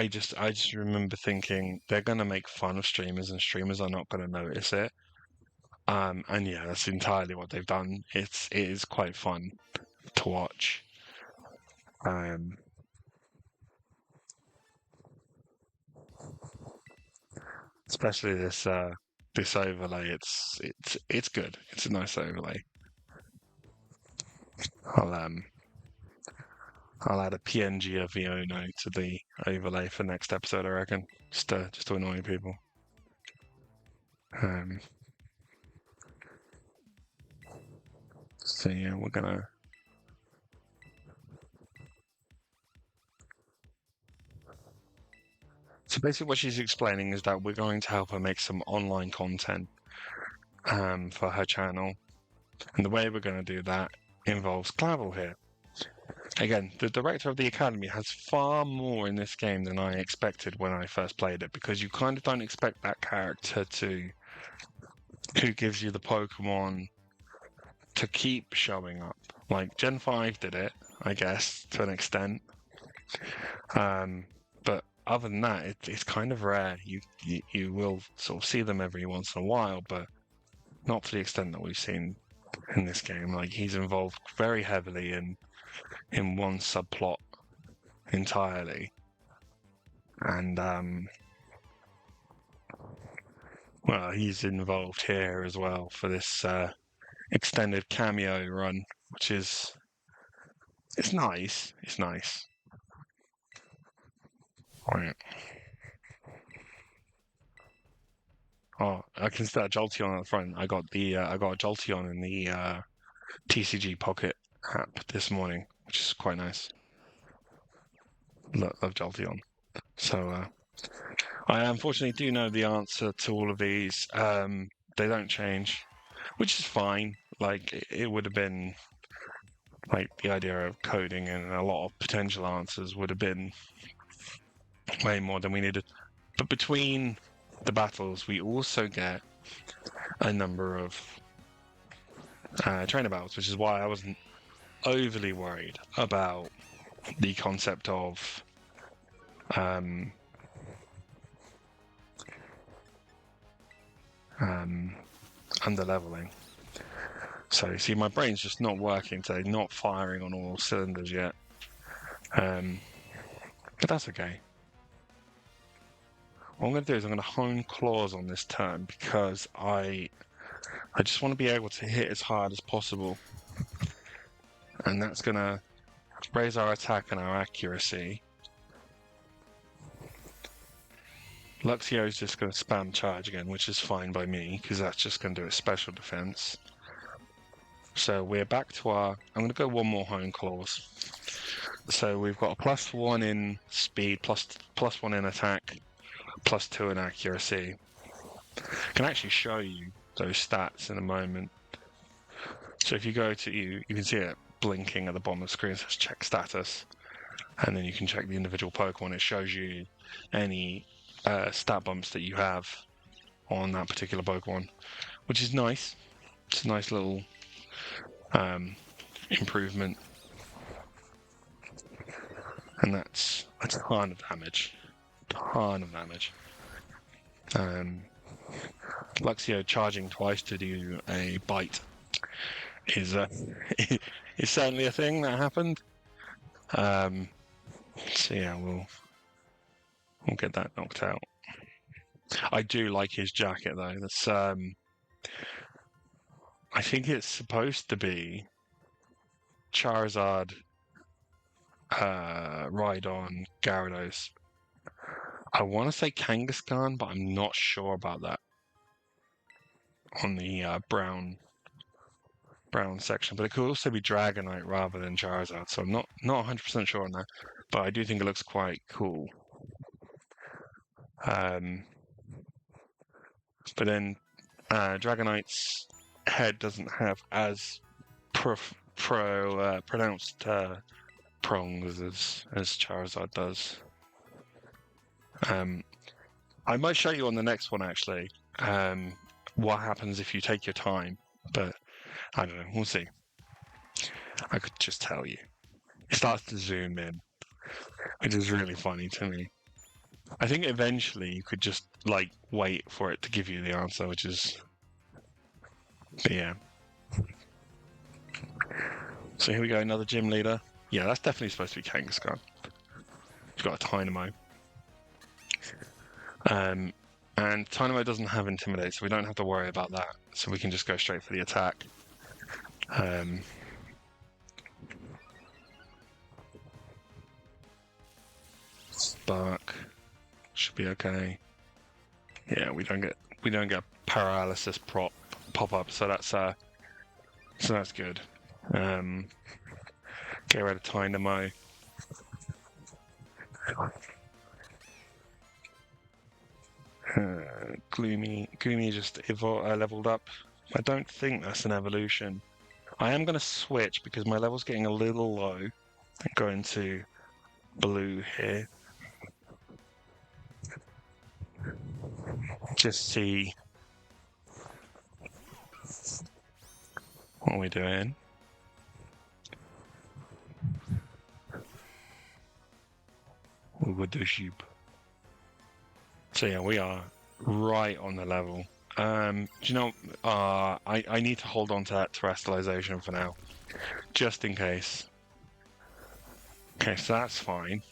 just remember thinking they're gonna make fun of streamers and streamers are not gonna notice it. And yeah, that's entirely what they've done. It is quite fun to watch. Especially this overlay. It's good. It's a nice overlay. I'll add a PNG of Iono to the overlay for next episode, I reckon, just to annoy people. So yeah, we're gonna. So basically, what she's explaining is that we're going to help her make some online content for her channel, and the way we're going to do that involves Clavel here. Again, the director of the academy has far more in this game than I expected when I first played it, because you kind of don't expect that character who gives you the Pokemon to keep showing up. Like Gen 5 did it, I guess, to an extent. But other than that, it's kind of rare. You will sort of see them every once in a while, but not to the extent that we've seen in this game. Like, he's involved very heavily in one subplot entirely. And well, he's involved here as well for this extended cameo run, which is it's nice. It's nice. Right. Oh, I can see that Jolteon at the front. I got a Jolteon in the TCG Pocket app this morning, which is quite nice. Love Jolteon. So I unfortunately do know the answer to all of these. They don't change, which is fine. Like, it would have been like the idea of coding and a lot of potential answers would have been way more than we needed. But between the battles, we also get a number of trainer battles, which is why I wasn't overly worried about the concept of underleveling. So you see, my brain's just not working today, not firing on all cylinders yet. But that's okay. What I'm going to do is I'm going to hone claws on this turn, because I just want to be able to hit as hard as possible. And that's going to raise our attack and our accuracy. Luxio's just going to spam charge again, which is fine by me, because that's just going to do a special defense. So we're back to I'm going to go one more hone claws. So we've got a +1 in speed, +1 in attack, +2 in accuracy. I can actually show you those stats in a moment. So if you go to you can see it blinking at the bottom of the screen. It says check status, and then you can check the individual Pokemon. It shows you any stat bumps that you have on that particular Pokemon, which is nice. It's a nice little improvement, and that's a ton of damage. Luxio charging twice to do a bite is is certainly a thing that happened. So yeah, we'll get that knocked out. I do like his jacket though. That's I think it's supposed to be Charizard, Rhydon, Gyarados. I want to say Kangaskhan, but I'm not sure about that on the brown section. But it could also be Dragonite rather than Charizard, so I'm not 100% sure on that. But I do think it looks quite cool. But then Dragonite's head doesn't have as pronounced prongs as Charizard does. I might show you on the next one actually what happens if you take your time, but I don't know. We'll see. I could just tell you. It starts to zoom in, which is really funny to me. I think eventually you could just like wait for it to give you the answer, which is, but yeah. So here we go, another gym leader. Yeah, that's definitely supposed to be Kangaskhan. He's got a Dynamo. And Dynamo doesn't have Intimidate, so we don't have to worry about that. So we can just go straight for the attack. Spark should be okay. Yeah, we don't get paralysis pop up, so that's good. Get rid of Dynamo. Gloomy just leveled up. I don't think that's an evolution. I am going to switch because my level's getting a little low and go into blue here. Just see what we're doing. We would do sheep. So yeah, we are right on the level. Do you know, I need to hold on to that terrestrialization for now, just in case. Okay, so that's fine.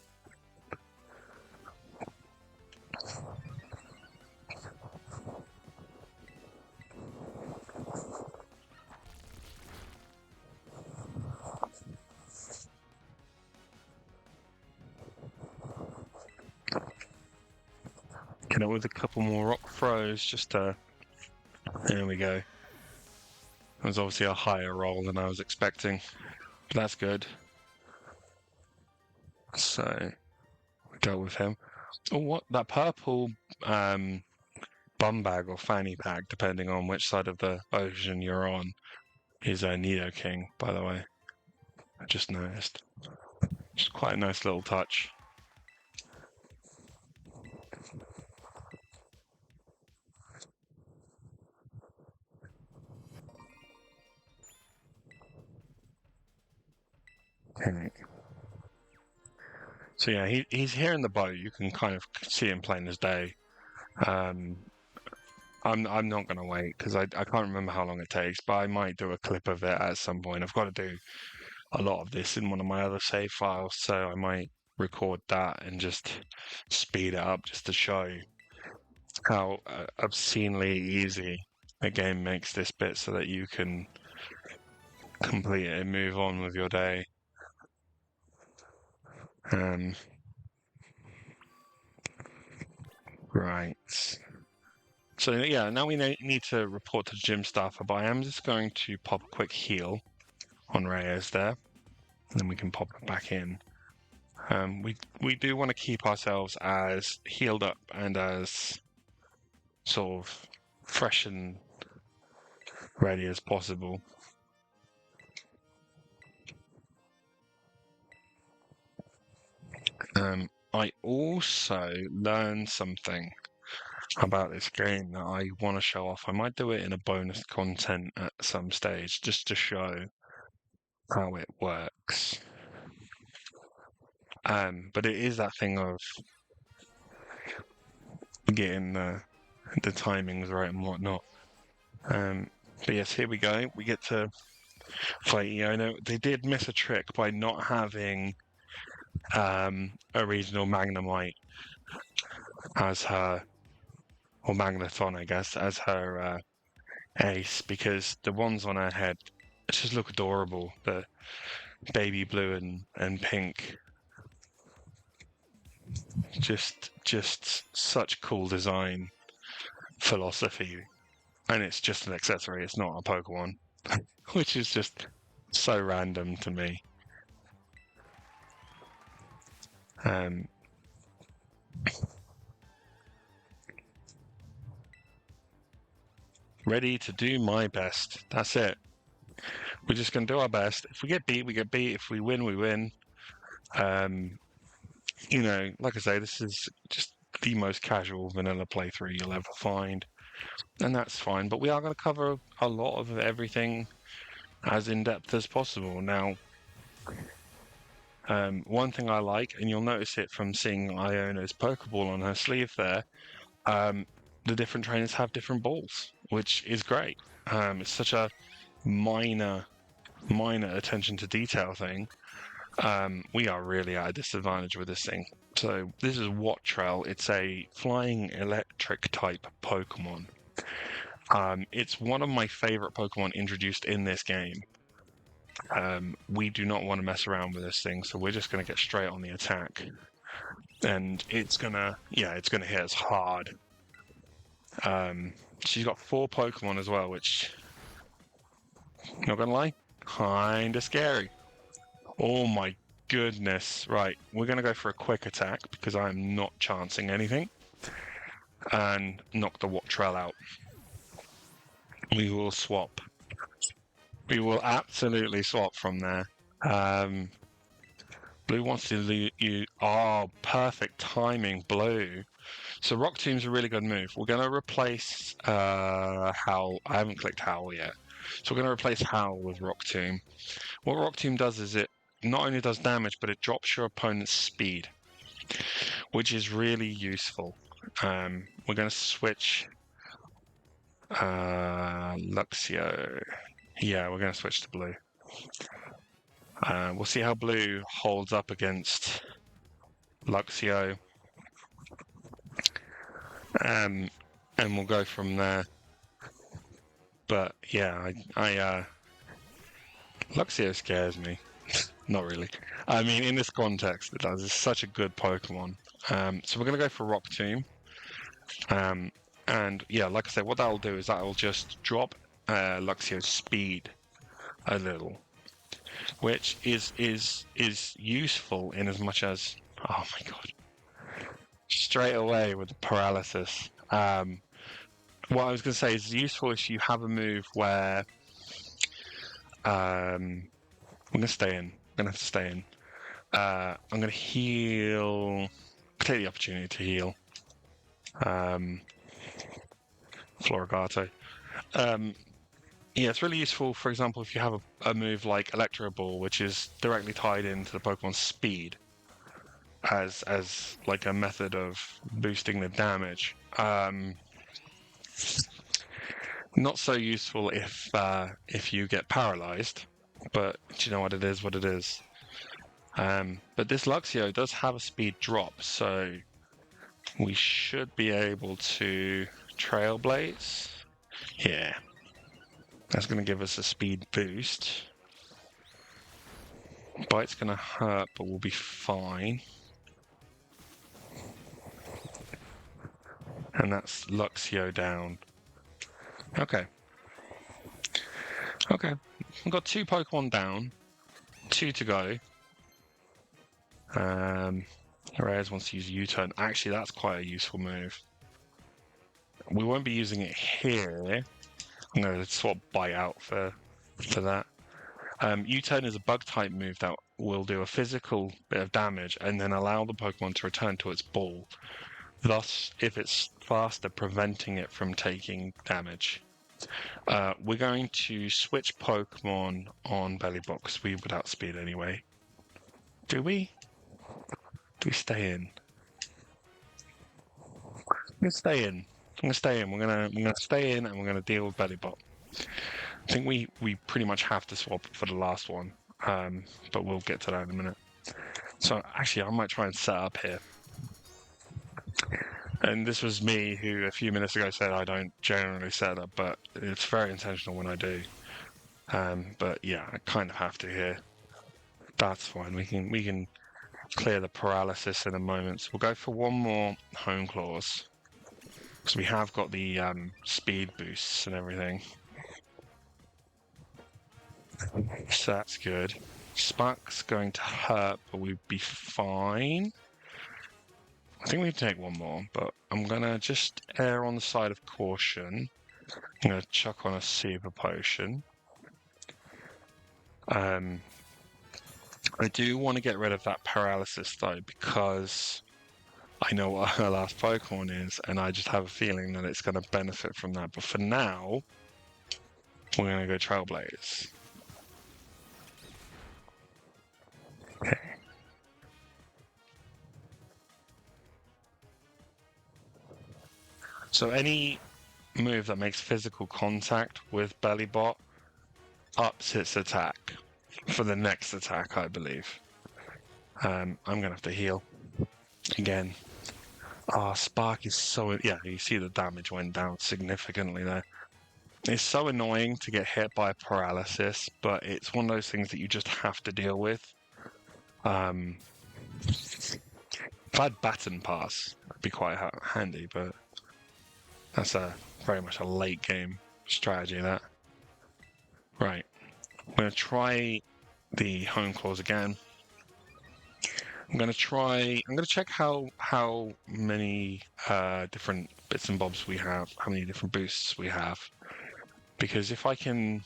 Get it with a couple more rock throws, just to... There we go. That was obviously a higher roll than I was expecting, but that's good. So, we go with him. Oh, what? That purple bum bag or fanny pack, depending on which side of the ocean you're on, is a Nidoking, by the way. I just noticed. Just quite a nice little touch. Okay. So yeah, he's here in the boat. You can kind of see him plain as day. I'm not gonna wait because I can't remember how long it takes, but I might do a clip of it at some point. I've got to do a lot of this in one of my other save files, so I might record that and just speed it up just to show how obscenely easy the game makes this bit so that you can complete it and move on with your day. Right. So yeah, now we need to report to gym staff, but I am just going to pop a quick heal on Reyes there, and then we can pop it back in. We do want to keep ourselves as healed up and as sort of fresh and ready as possible. I also learned something about this game that I want to show off. I might do it in a bonus content at some stage just to show how it works. But it is that thing of getting the timings right and whatnot. But yes, here we go. We get to fight Iono. They did miss a trick by not having a regional Magnemite as her, or Magneton, I guess, as her ace, because the ones on her head just look adorable. The baby blue and pink. Just such cool design philosophy. And it's just an accessory, it's not a Pokemon. Which is just so random to me. Ready to do my best. That's it. We're just going to do our best. If we get beat, we get beat. If we win, we win. Like I say, this is just the most casual vanilla playthrough you'll ever find. And that's fine. But we are going to cover a lot of everything as in-depth as possible. Now, one thing I like, and you'll notice it from seeing Iono's Pokeball on her sleeve there, the different trainers have different balls, which is great. It's such a minor attention to detail thing. We are really at a disadvantage with this thing. So this is Wattrel. It's a flying electric type Pokemon. It's one of my favorite Pokemon introduced in this game. We do not want to mess around with this thing, so we're just going to get straight on the attack. And it's going to hit us hard. She's got 4 Pokemon as well, which, not going to lie, kind of scary. Oh my goodness. Right, we're going to go for a quick attack because I am not chancing anything. and knock the Wattrell out. We will swap. We will absolutely swap from there. Blue wants to you. Oh, perfect timing, Blue. So Rock Tomb's a really good move. We're going to replace Howl. I haven't clicked Howl yet. So we're going to replace Howl with Rock Tomb. What Rock Tomb does is it not only does damage, but it drops your opponent's speed, which is really useful. We're going to switch Luxio. Yeah, we're going to switch to Blue. We'll see how Blue holds up against Luxio. And we'll go from there. But yeah, Luxio scares me. Not really. I mean, in this context, it does. It's such a good Pokemon. So we're going to go for Rock Tomb. And yeah, like I said, what that'll do is that'll just drop Luxio's speed a little, which is useful in as much as, oh my god, straight away with the paralysis. What I was going to say is useful if you have a move where I'm going to stay in. I'm going to have to stay in. I'm going to heal. Take the opportunity to heal. Florigato. Yeah, it's really useful, for example, if you have a move like Electro Ball, which is directly tied into the Pokemon's speed as like a method of boosting the damage. Not so useful if you get paralyzed, but do you know what it is? What it is. But this Luxio does have a speed drop, so we should be able to Trailblaze. Yeah, that's going to give us a speed boost. Bite's going to hurt, but we'll be fine. And that's Luxio down. Okay. Okay. We've got 2 Pokemon down. 2 to go. Reyes wants to use U-turn. Actually, that's quite a useful move. We won't be using it here. I'm going to swap Bite out for that. U-turn is a bug-type move that will do a physical bit of damage and then allow the Pokemon to return to its ball. Thus, if it's faster, preventing it from taking damage. We're going to switch Pokemon on Bellybot because we would outspeed anyway. Do we? Do we stay in? I'm gonna stay in. I'm gonna stay in. We're gonna stay in and we're gonna deal with Bellybot. I think we pretty much have to swap for the last one, but we'll get to that in a minute. So actually, I might try and set up here. And this was me who a few minutes ago said I don't generally set up, but it's very intentional when I do. But yeah, I kind of have to here. That's fine. We can clear the paralysis in a moment. So we'll go for one more Home Claws. Because we have got the speed boosts and everything. So that's good. Spark's going to hurt, but we'd be fine. I think we can take one more, but I'm going to just err on the side of caution. I'm going to chuck on a Super Potion. I do want to get rid of that paralysis, though, because I know what her last Pokemon is, and I just have a feeling that it's going to benefit from that. But for now, we're going to go Trailblaze. Okay. So any move that makes physical contact with Bellybot ups its attack for the next attack, I believe. I'm going to have to heal again. Oh, Spark is so... Yeah, you see the damage went down significantly there. It's so annoying to get hit by paralysis, but it's one of those things that you just have to deal with. If I had Baton Pass, it'd be quite handy, but that's very much a late game strategy, that. Right. I'm going to try the Home Claws again. I'm going to try. I'm going to check how many different bits and bobs we have, how many different boosts we have, because if I can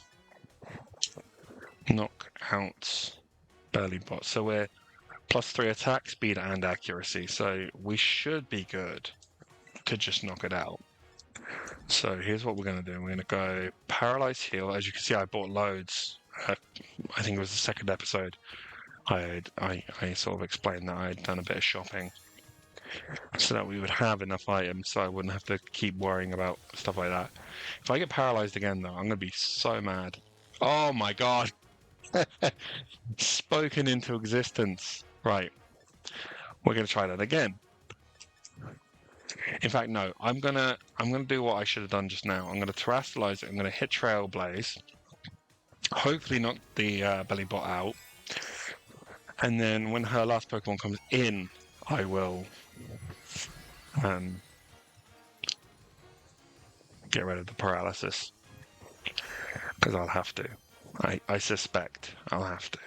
knock out Burly Bot, so we're +3 attack, speed, and accuracy, so we should be good to just knock it out. So here's what we're going to do. We're going to go Paralyze Heal. As you can see, I bought loads. I think it was the second episode. I sort of explained that I had done a bit of shopping so that we would have enough items so I wouldn't have to keep worrying about stuff like that. If I get paralyzed again, though, I'm going to be so mad. Oh my god! Spoken into existence. Right. We're going to try that again. In fact, no. I'm gonna do what I should have done just now. I'm gonna terrestrialize it. I'm gonna hit Trailblaze. Hopefully knock the belly bot out. And then when her last Pokemon comes in, I will get rid of the paralysis. Because I'll have to. I suspect I'll have to.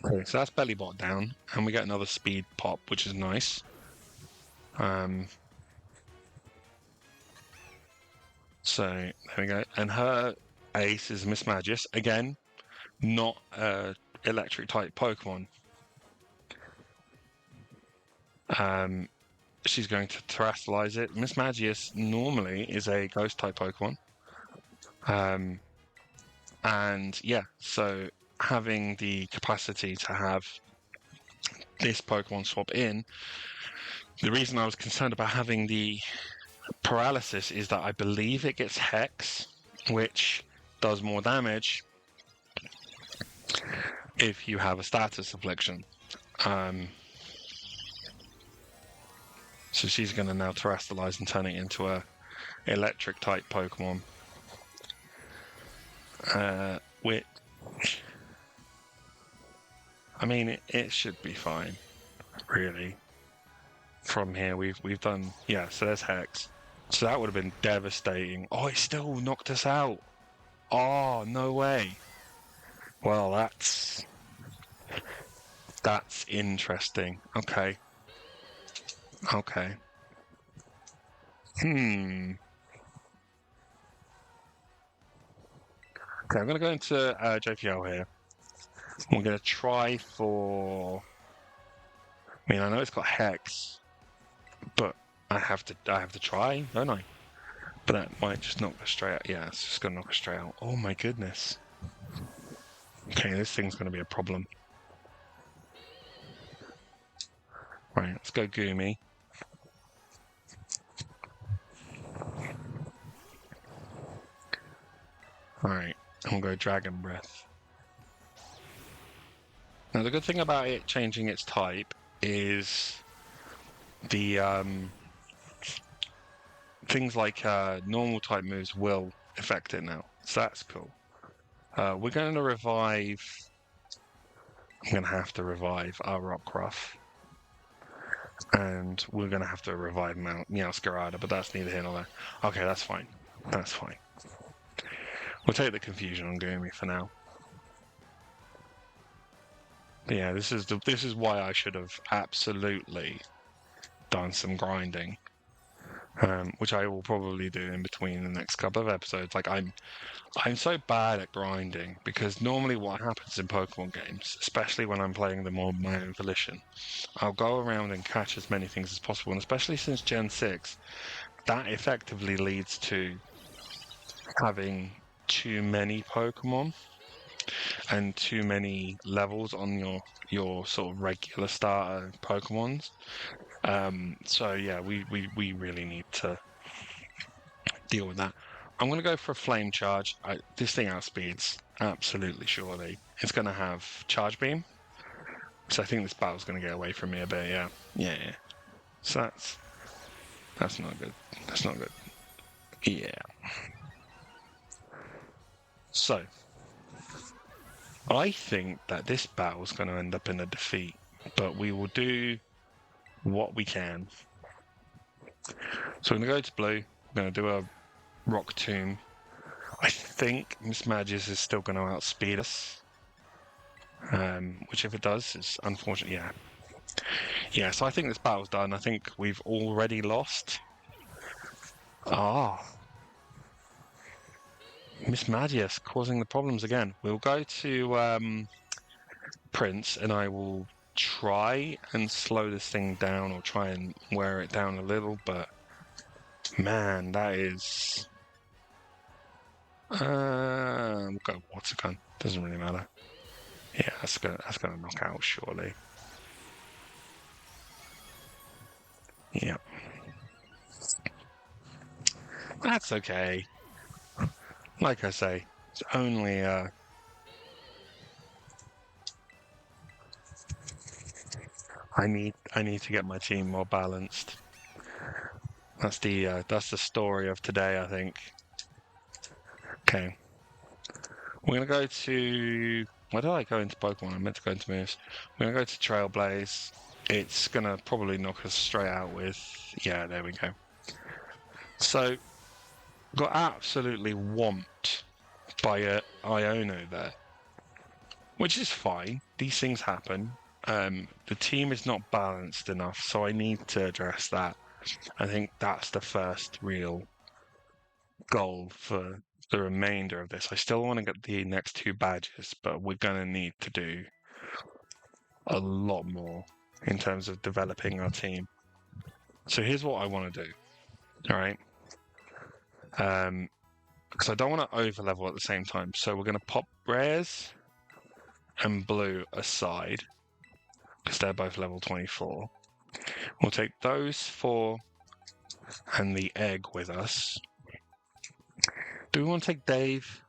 Okay, so that's belly bot down, and we get another speed pop, which is nice. So there we go. And her ace is Miss Magius. Again, not electric type Pokemon. She's going to terrestrialize it. Miss Magius normally is a ghost type Pokemon. And yeah, so having the capacity to have this Pokemon swap in, the reason I was concerned about having the paralysis is that I believe it gets Hex, which does more damage if you have a status affliction. So she's going to now terrestrialize and turn it into a electric type Pokemon. Which, I mean, it should be fine, really. From here, we've done, yeah. So there's Hex. So that would have been devastating. Oh, it still knocked us out. Oh, no way. Well, that's interesting. Okay. Okay. Okay, I'm going to go into JPL here. We're going to try for... I mean, I know it's got Hex, but I have to try, don't I? But that might just knock us straight out. Yeah, it's just going to knock us straight out. Oh my goodness. Okay, this thing's going to be a problem. Right, let's go Goomy. Alright, and we'll go Dragon Breath. Now, the good thing about it changing its type is the things like normal type moves will affect it now. So that's cool. We're going to revive... I'm going to have to revive our Rockruff. And we're going to have to revive Meowscarada, but that's neither here nor there. Okay, that's fine. That's fine. We'll take the confusion on Goomy for now. But yeah, this is why I should have absolutely done some grinding, which I will probably do in between the next couple of episodes. Like I'm so bad at grinding because normally what happens in Pokemon games, especially when I'm playing them on my own volition, I'll go around and catch as many things as possible, and especially since Gen 6, that effectively leads to having too many Pokemon and too many levels on your sort of regular starter Pokemons. So yeah, we really need to deal with that. I'm going to go for a Flame Charge. This thing outspeeds absolutely surely. It's going to have Charge Beam. So I think this battle's going to get away from me a bit, yeah. Yeah. So that's not good. That's not good. Yeah. So, I think that this battle's going to end up in a defeat, but we will do what we can. So we're going to go to blue. We're going to do a Rock Tomb. I think Miss Magius is still going to outspeed us. Which if it does, is unfortunate. Yeah. Yeah, so I think this battle's done. I think we've already lost. Ah, Miss Magius causing the problems again. We'll go to Prince, and I will try and slow this thing down or try and wear it down a little, but man, that is... we'll go water gun. Doesn't really matter. Yeah, that's gonna knock out, surely. Yeah. That's okay. Like I say, it's only I need to get my team more balanced. That's the story of today, I think. Okay. We're gonna go to... Where did I go into Pokemon? I meant to go into moves. We're gonna go to Trailblaze. It's gonna probably knock us straight out with... Yeah, there we go. So, got absolutely whomped by a Iono there, which is fine. These things happen. The team is not balanced enough, so I need to address that. I think that's the first real goal for the remainder of this. I still want to get the next 2 badges, but we're going to need to do a lot more in terms of developing our team. So here's what I want to do. All right. Because I don't want to over level at the same time. So we're going to pop rares and blue aside because they're both level 24. We'll take those 4 and the egg with us. Do we want to take Dave?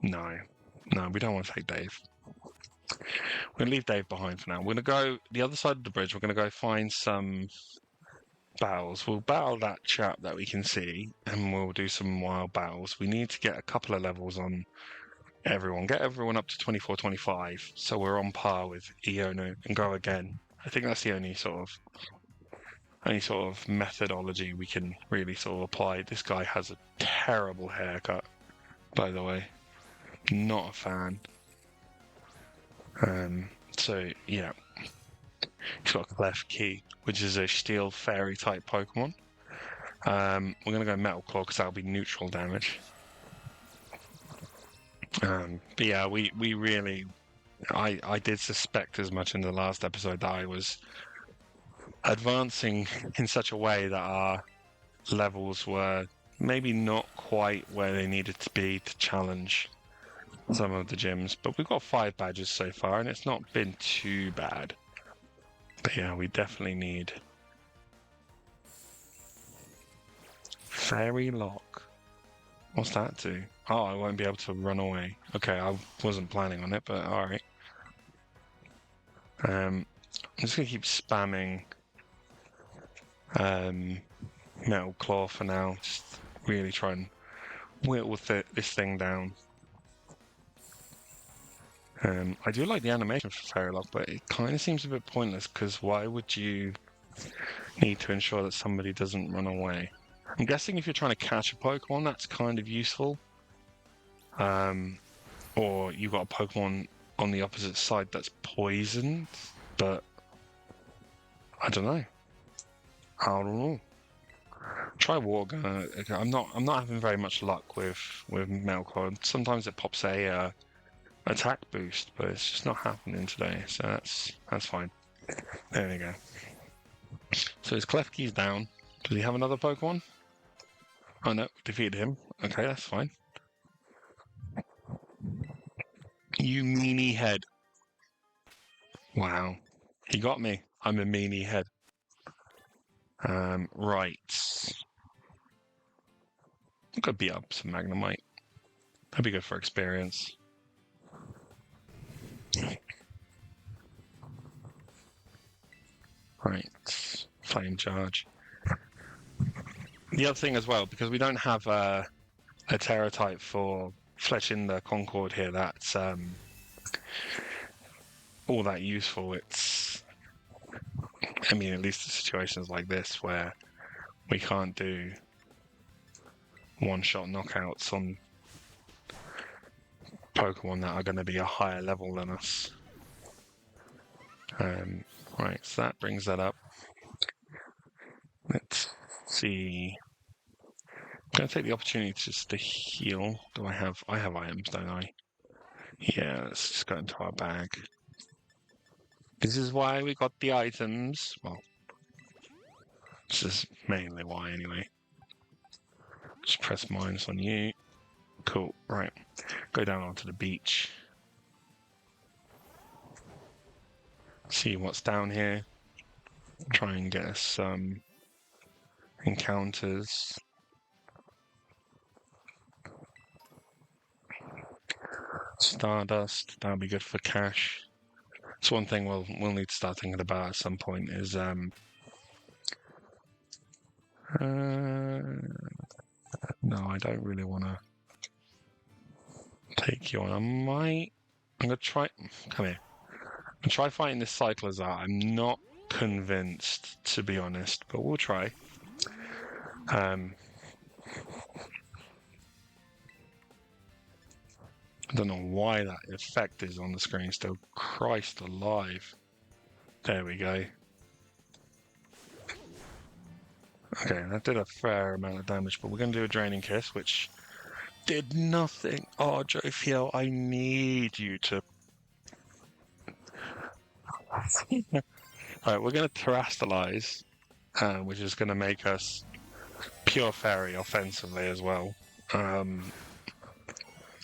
No, we don't want to take Dave. We're going to leave Dave behind for now. We're going to go the other side of the bridge. We're going to go find some battles. We'll battle that chap that we can see, and we'll do some wild battles. We need to get a couple of levels on everyone. Get everyone up to 24, 25, so we're on par with Iono and go again. I think that's the only sort of methodology we can really sort of apply. This guy has a terrible haircut, by the way. Not a fan. So yeah, he's got a Clef Key, which is a Steel Fairy type Pokemon. We're gonna go Metal Claw because that'll be neutral damage. But yeah, we really, I did suspect as much in the last episode that I was advancing in such a way that our levels were maybe not quite where they needed to be to challenge some of the gyms, but we've got 5 badges so far, and it's not been too bad. But yeah, we definitely need Fairy Lock. What's that do? Oh, I won't be able to run away. Okay, I wasn't planning on it, but alright. I'm just gonna keep spamming Metal Claw for now. Just really try and whittle this thing down. I do like the animation for Fairy Lock, but it kind of seems a bit pointless because why would you need to ensure that somebody doesn't run away? I'm guessing if you're trying to catch a Pokemon, that's kind of useful. Or you've got a Pokemon on the opposite side that's poisoned, but I don't know. Try Water Gun. I'm not having very much luck with Metal Claw. Sometimes it pops a attack boost, but it's just not happening today, so that's fine. There we go. So his Klefki's down. Does he have another Pokemon? Oh no, defeated him. Okay, that's fine. You meanie head. Wow. He got me. I'm a meanie head. Right. I could beat up some Magnemite. That'd be good for experience. Right. Flame Charge. The other thing as well, because we don't have a Terra type for Fletch in the Concord here, that's all that useful. It's, I mean, at least in situations like this where we can't do one-shot knockouts on Pokemon that are going to be a higher level than us. Right, so that brings that up. Let's see. I'm going to take the opportunity just to heal. I have items, don't I? Yeah, let's just go into our bag. This is why we got the items. Well, this is mainly why, anyway. Just press minus on you. Cool, right. Go down onto the beach. See what's down here. Try and get us some encounters. Stardust, that'll be good for cash. It's one thing we'll need to start thinking about at some point is no, I don't really want to take you on. I'm gonna try. Come here. I'm gonna try fighting this Cyclizar. I'm not convinced, to be honest, but we'll try. I don't know why that effect is on the screen still. Christ alive. There we go. Okay, that did a fair amount of damage, but we're going to do a Draining Kiss, which did nothing. Oh, Jophiel, I need you to... Alright, we're going to Terastallize, which is going to make us Pure Fairy offensively as well.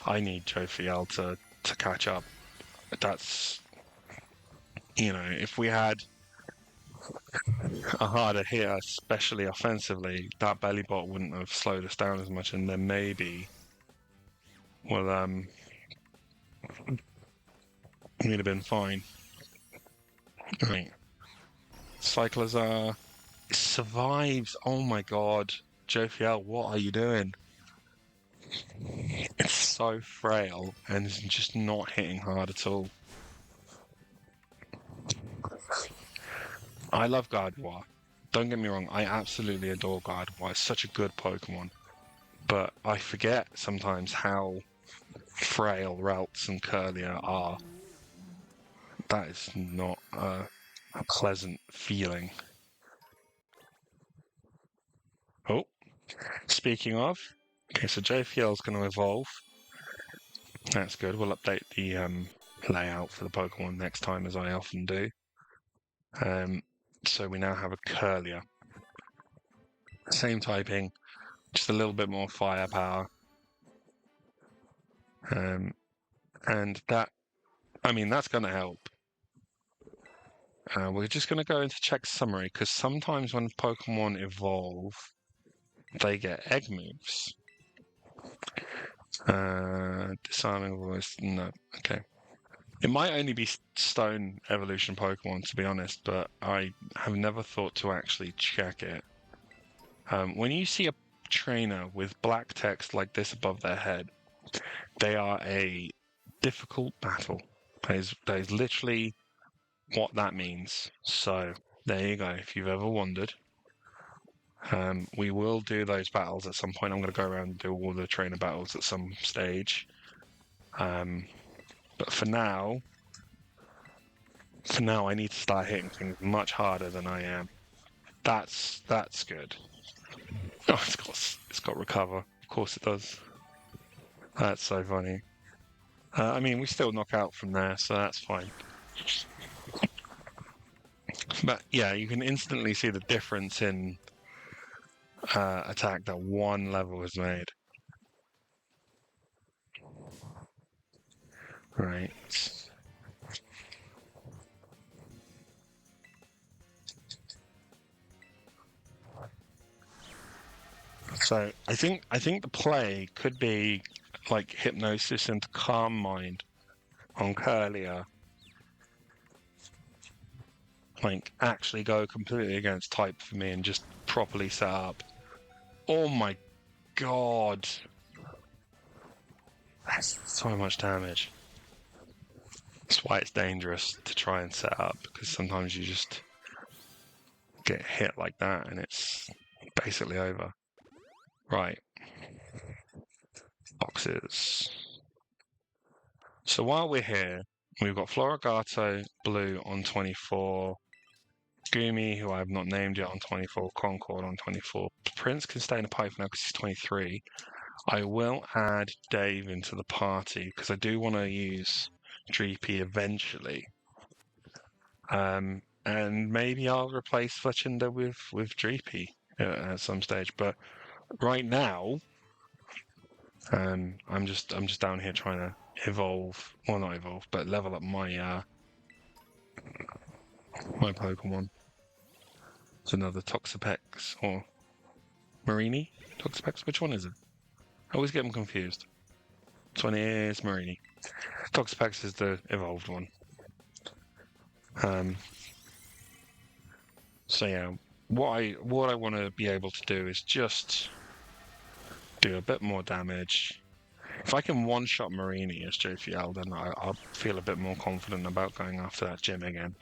I need Jophiel to catch up. That's... You know, if we had a harder hit, especially offensively, that belly bot wouldn't have slowed us down as much, and then maybe we'd have been fine. Right. Cyclizar survives. Oh my god. Jophiel, what are you doing? It's so frail and it's just not hitting hard at all. I love Gardevoir. Don't get me wrong, I absolutely adore Gardevoir. It's such a good Pokemon. But I forget sometimes how frail Ralts and Curlier are. That is not a pleasant feeling. Oh, speaking of, okay, so Jophiel's going to evolve. That's good. We'll update the layout for the Pokemon next time, as I often do. So we now have a Curlier. Same typing, just a little bit more firepower. And that, I mean, that's going to help. We're just going to go into check summary, because sometimes when Pokemon evolve, they get egg moves. Disarming voice, no, okay. It might only be stone evolution Pokemon, to be honest, but I have never thought to actually check it. When you see a trainer with black text like this above their head, they are a difficult battle. That is literally what that means. So there you go, if you've ever wondered. We will do those battles at some point. I'm going to go around and do all the trainer battles at some stage. But for now, I need to start hitting things much harder than I am. That's good. Oh, it's got recover. Of course it does. That's so funny. I mean, we still knock out from there, so that's fine. But yeah, you can instantly see the difference in attack that one level has made. Right. So I think the play could be like hypnosis into calm mind on Curlier. Like actually go completely against type for me and just properly set up. Oh my god. That's so much damage. That's why it's dangerous to try and set up, because sometimes you just get hit like that and it's basically over. Right. boxes. So while we're here, we've got Florigato Blue on 24, Gumi, who I have not named yet, on 24, Concord on 24. Prince can stay in the pipe now because he's 23. I will add Dave into the party because I do want to use Dreepy eventually. And maybe I'll replace Fletchinder with Dreepy at some stage. But right now, I'm just down here trying to evolve. Well, not evolve, but level up my my Pokemon. It's another Toxapex or Marini? Toxapex? Which one is it? I always get them confused. This one is Marini. Toxapex is the evolved one. So yeah, what I want to be able to do is just do a bit more damage. If I can one-shot Marini as JPL, then I'll feel a bit more confident about going after that gym again.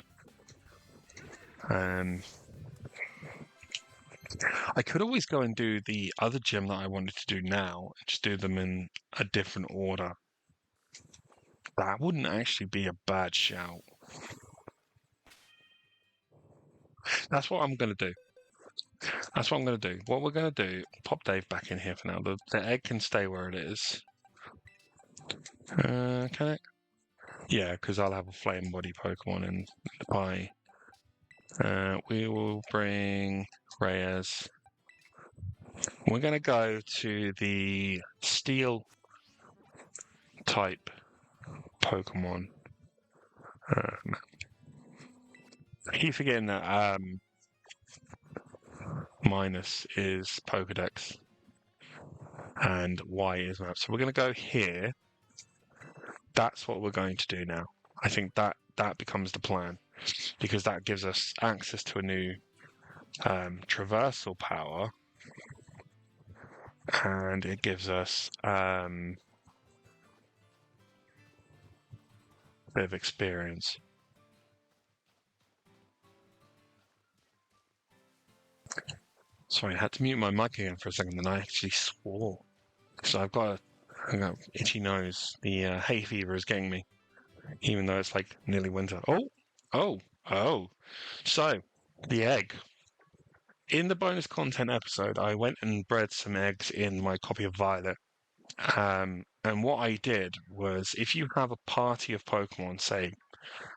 I could always go and do the other gym that I wanted to do now, and just do them in a different order. That wouldn't actually be a bad shout. That's what I'm going to do. That's what I'm going to do. What we're going to do, pop Dave back in here for now. The egg can stay where it is. Can it? Yeah, because I'll have a flame body Pokemon in the pie. We will bring Reyes. We're going to go to the steel type Pokemon. I keep forgetting that minus is Pokedex and Y is map. So we're going to go here. That's what we're going to do now. I think that becomes the plan because that gives us access to a new traversal power and it gives us a bit of experience. Sorry, I had to mute my mic again for a second, and I actually swore. So I've got itchy nose. The hay fever is getting me, even though it's like nearly winter. Oh. So, the egg. In the bonus content episode, I went and bred some eggs in my copy of Violet. And what I did was, if you have a party of Pokemon, say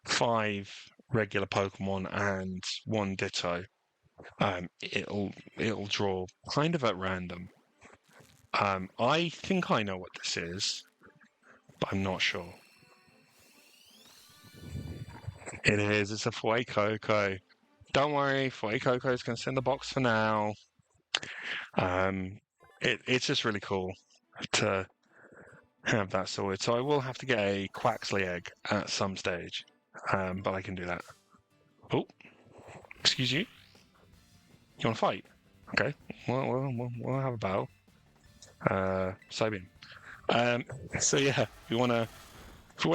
5 regular Pokemon and 1 Ditto, it'll draw kind of at random. I think I know what this is, but I'm not sure. It is. It's a Fuecoco. Don't worry, Fuecoco is going to send the box for now. It's just really cool to have that sorted. So I will have to get a Quaxley egg at some stage, but I can do that. Oh, excuse you. You want to fight? Okay. We'll have a battle. Sobian. So yeah, if we want to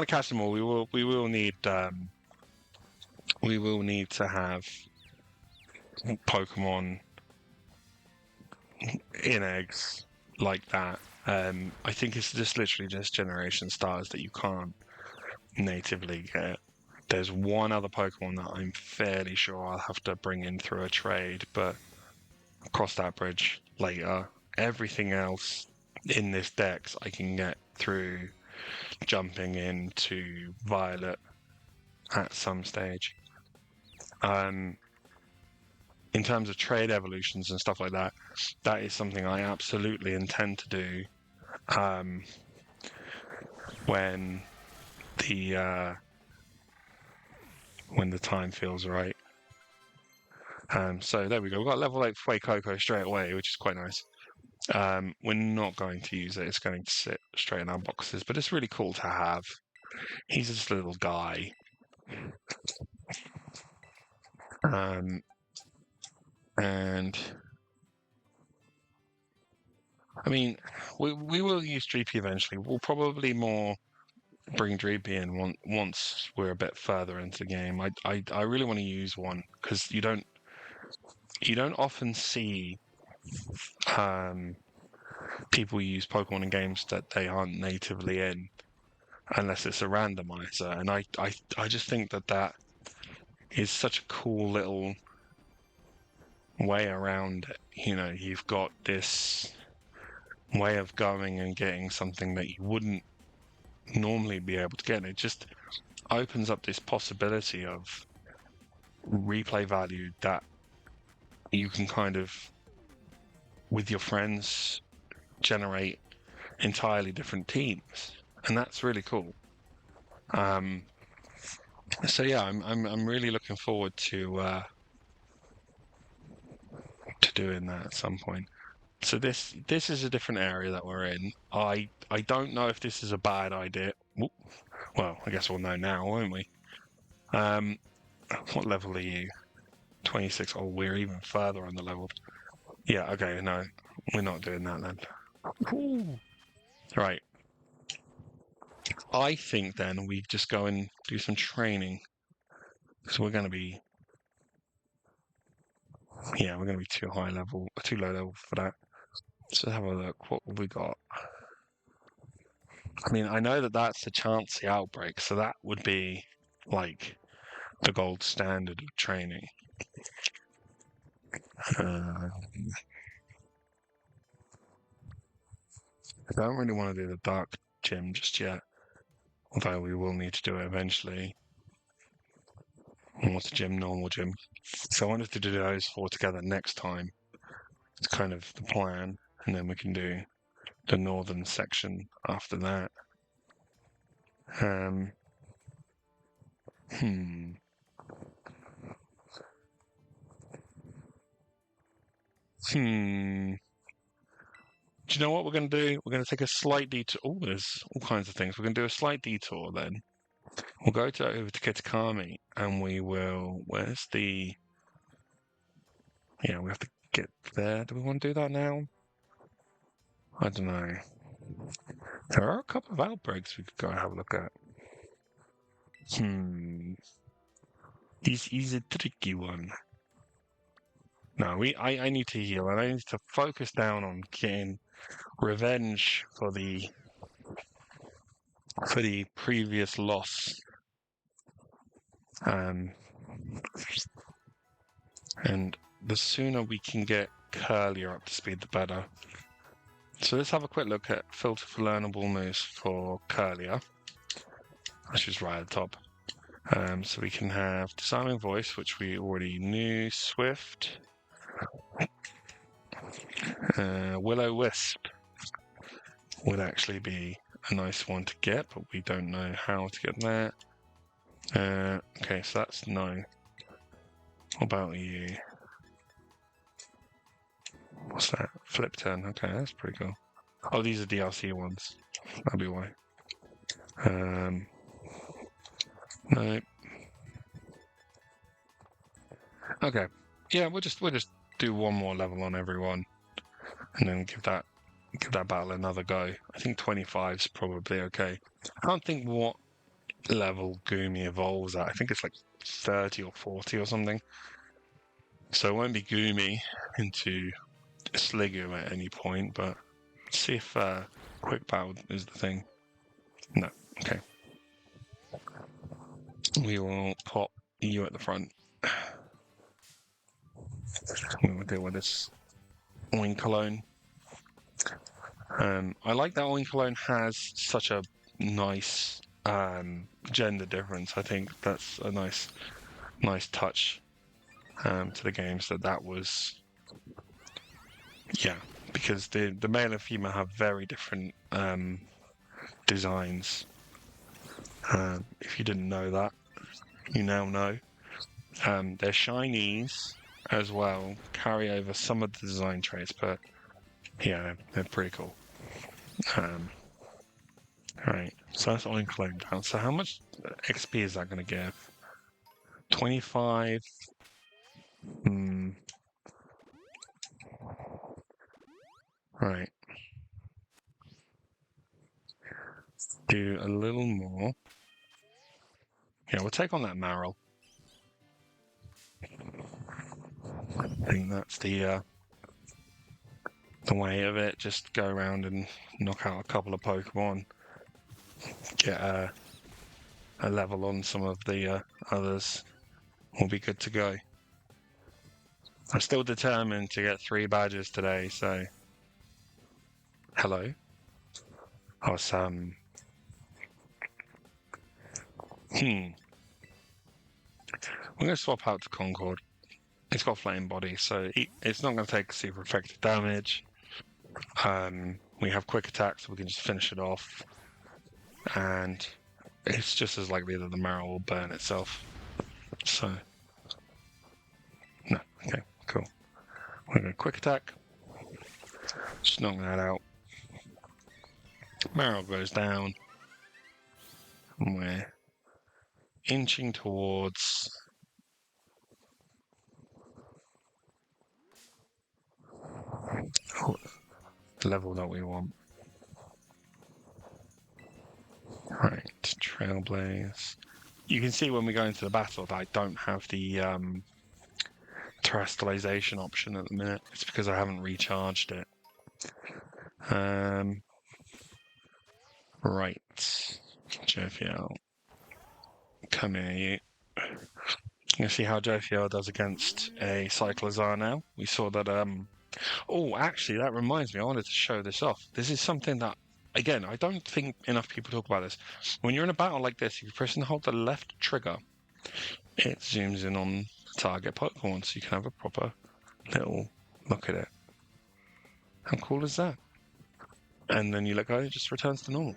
catch them all, we will need to have Pokemon in eggs like that. I think it's just literally just generation stars that you can't natively get. There's one other Pokemon that I'm fairly sure I'll have to bring in through a trade, but cross that bridge later. Everything else in this dex I can get through jumping into Violet at some stage. In terms of trade evolutions and stuff like that, that is something I absolutely intend to do when the time feels right. So there we go. We've got level 8 Fuecoco straight away, which is quite nice. We're not going to use it. It's going to sit straight in our boxes, but it's really cool to have. He's just a little guy. And I mean, we will use Dreepy eventually. We'll probably more bring Dreepy in once we're a bit further into the game. I really want to use one because you don't often see people use Pokemon in games that they aren't natively in, unless it's a randomizer. And I just think that is such a cool little way around it. You've got this way of going and getting something that you wouldn't normally be able to get. And it just opens up this possibility of replay value that you can kind of, with your friends, generate entirely different teams, and that's really cool. So yeah, I'm really looking forward to doing that at some point. So this is a different area that we're in. I don't know if this is a bad idea. Well, I guess we'll know now, won't we? What level are you? 26. Oh, we're even further on the level. Yeah, okay, no, we're not doing that then. Ooh. Right. I think then we just go and do some training. So we're going to be, yeah, we're going to be too low level for that. So have a look. What have we got? I mean, I know that that's a Chansey outbreak, so that would be like the gold standard of training. I don't really want to do the dark gym just yet, although we will need to do it eventually. Water gym, normal gym. So I wanted to do those 4 together next time. It's kind of the plan, and then we can do the northern section after that. Hmm. Hmm. Do you know what we're going to do? We're going to take a slight detour. Oh, there's all kinds of things. We're going to do a slight detour then. We'll go over to Kitakami and we will. Where's the. Yeah, we have to get there. Do we want to do that now? I don't know. There are a couple of outbreaks we could go and have a look at. This is a tricky one. No, I need to heal and I need to focus down on getting revenge for the previous loss. And the sooner we can get Curlier up to speed, the better. So let's have a quick look at filter for learnable moves for Curlier, which is right at the top. So we can have Disarming Voice, which we already knew, Swift, Will-O-Wisp would actually be a nice one to get, but we don't know how to get that. Okay, so that's no. What about you? What's that? Flip turn. Okay, that's pretty cool. Oh, these are DLC ones. That'll be why. No. Okay. Yeah, we'll just do one more level on everyone, and then give that battle another go. I think 25 is probably okay. I can't think what level Goomy evolves at. I think it's like 30 or 40 or something. So it won't be Goomy into Sliggoo at any point, but see if Quick Battle is the thing. No. Okay. We will pop you at the front. We'll deal with this Oinkologne. I like that Oinkologne has such a nice gender difference. I think that's a nice touch to the games that was. Yeah, because the male and female have very different designs. If you didn't know that, you now know. Their shinies as well carry over some of the design traits, but yeah, they're pretty cool. Right, so that's Oinkologne down. So how much XP is that going to give? 25. Right. Do a little more. Yeah, we'll take on that Marill. I think that's the the way of it. Just go around and knock out a couple of Pokemon, get a level on some of the others. We'll be good to go. I'm still determined to get 3 badges today, so... Hello? Oh, Sam. I'm going to swap out to Concord. It's got Flame Body, so it's not going to take super effective damage. We have quick attack, so we can just finish it off. And it's just as likely that the marrow will burn itself. So... No, okay, cool. We're going to quick attack. Just knock that out. Marrow goes down. And we're inching towards the level that we want. Right, Trailblaze. You can see when we go into the battle that I don't have the terrestrialization option at the minute. It's because I haven't recharged it. Right. Jophiel. Come here, you. You see how Jophiel does against a Cyclozar now? We saw that, Oh, actually, that reminds me, I wanted to show this off. This is something that, again, I don't think enough people talk about this. When you're in a battle like this, if you press and hold the left trigger, it zooms in on the target Pokemon, so you can have a proper little look at it. How cool is that? And then you let go, it just returns to normal.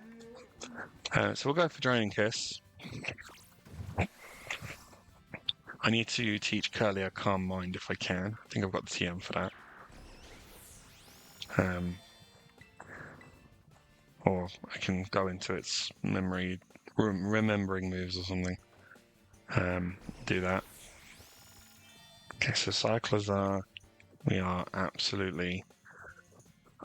So we'll go for Draining Kiss. I need to teach Curly a Calm Mind if I can. I think I've got the TM for that. Or I can go into its memory, remembering moves or something. Do that. Okay, so Cyclozar, we are absolutely...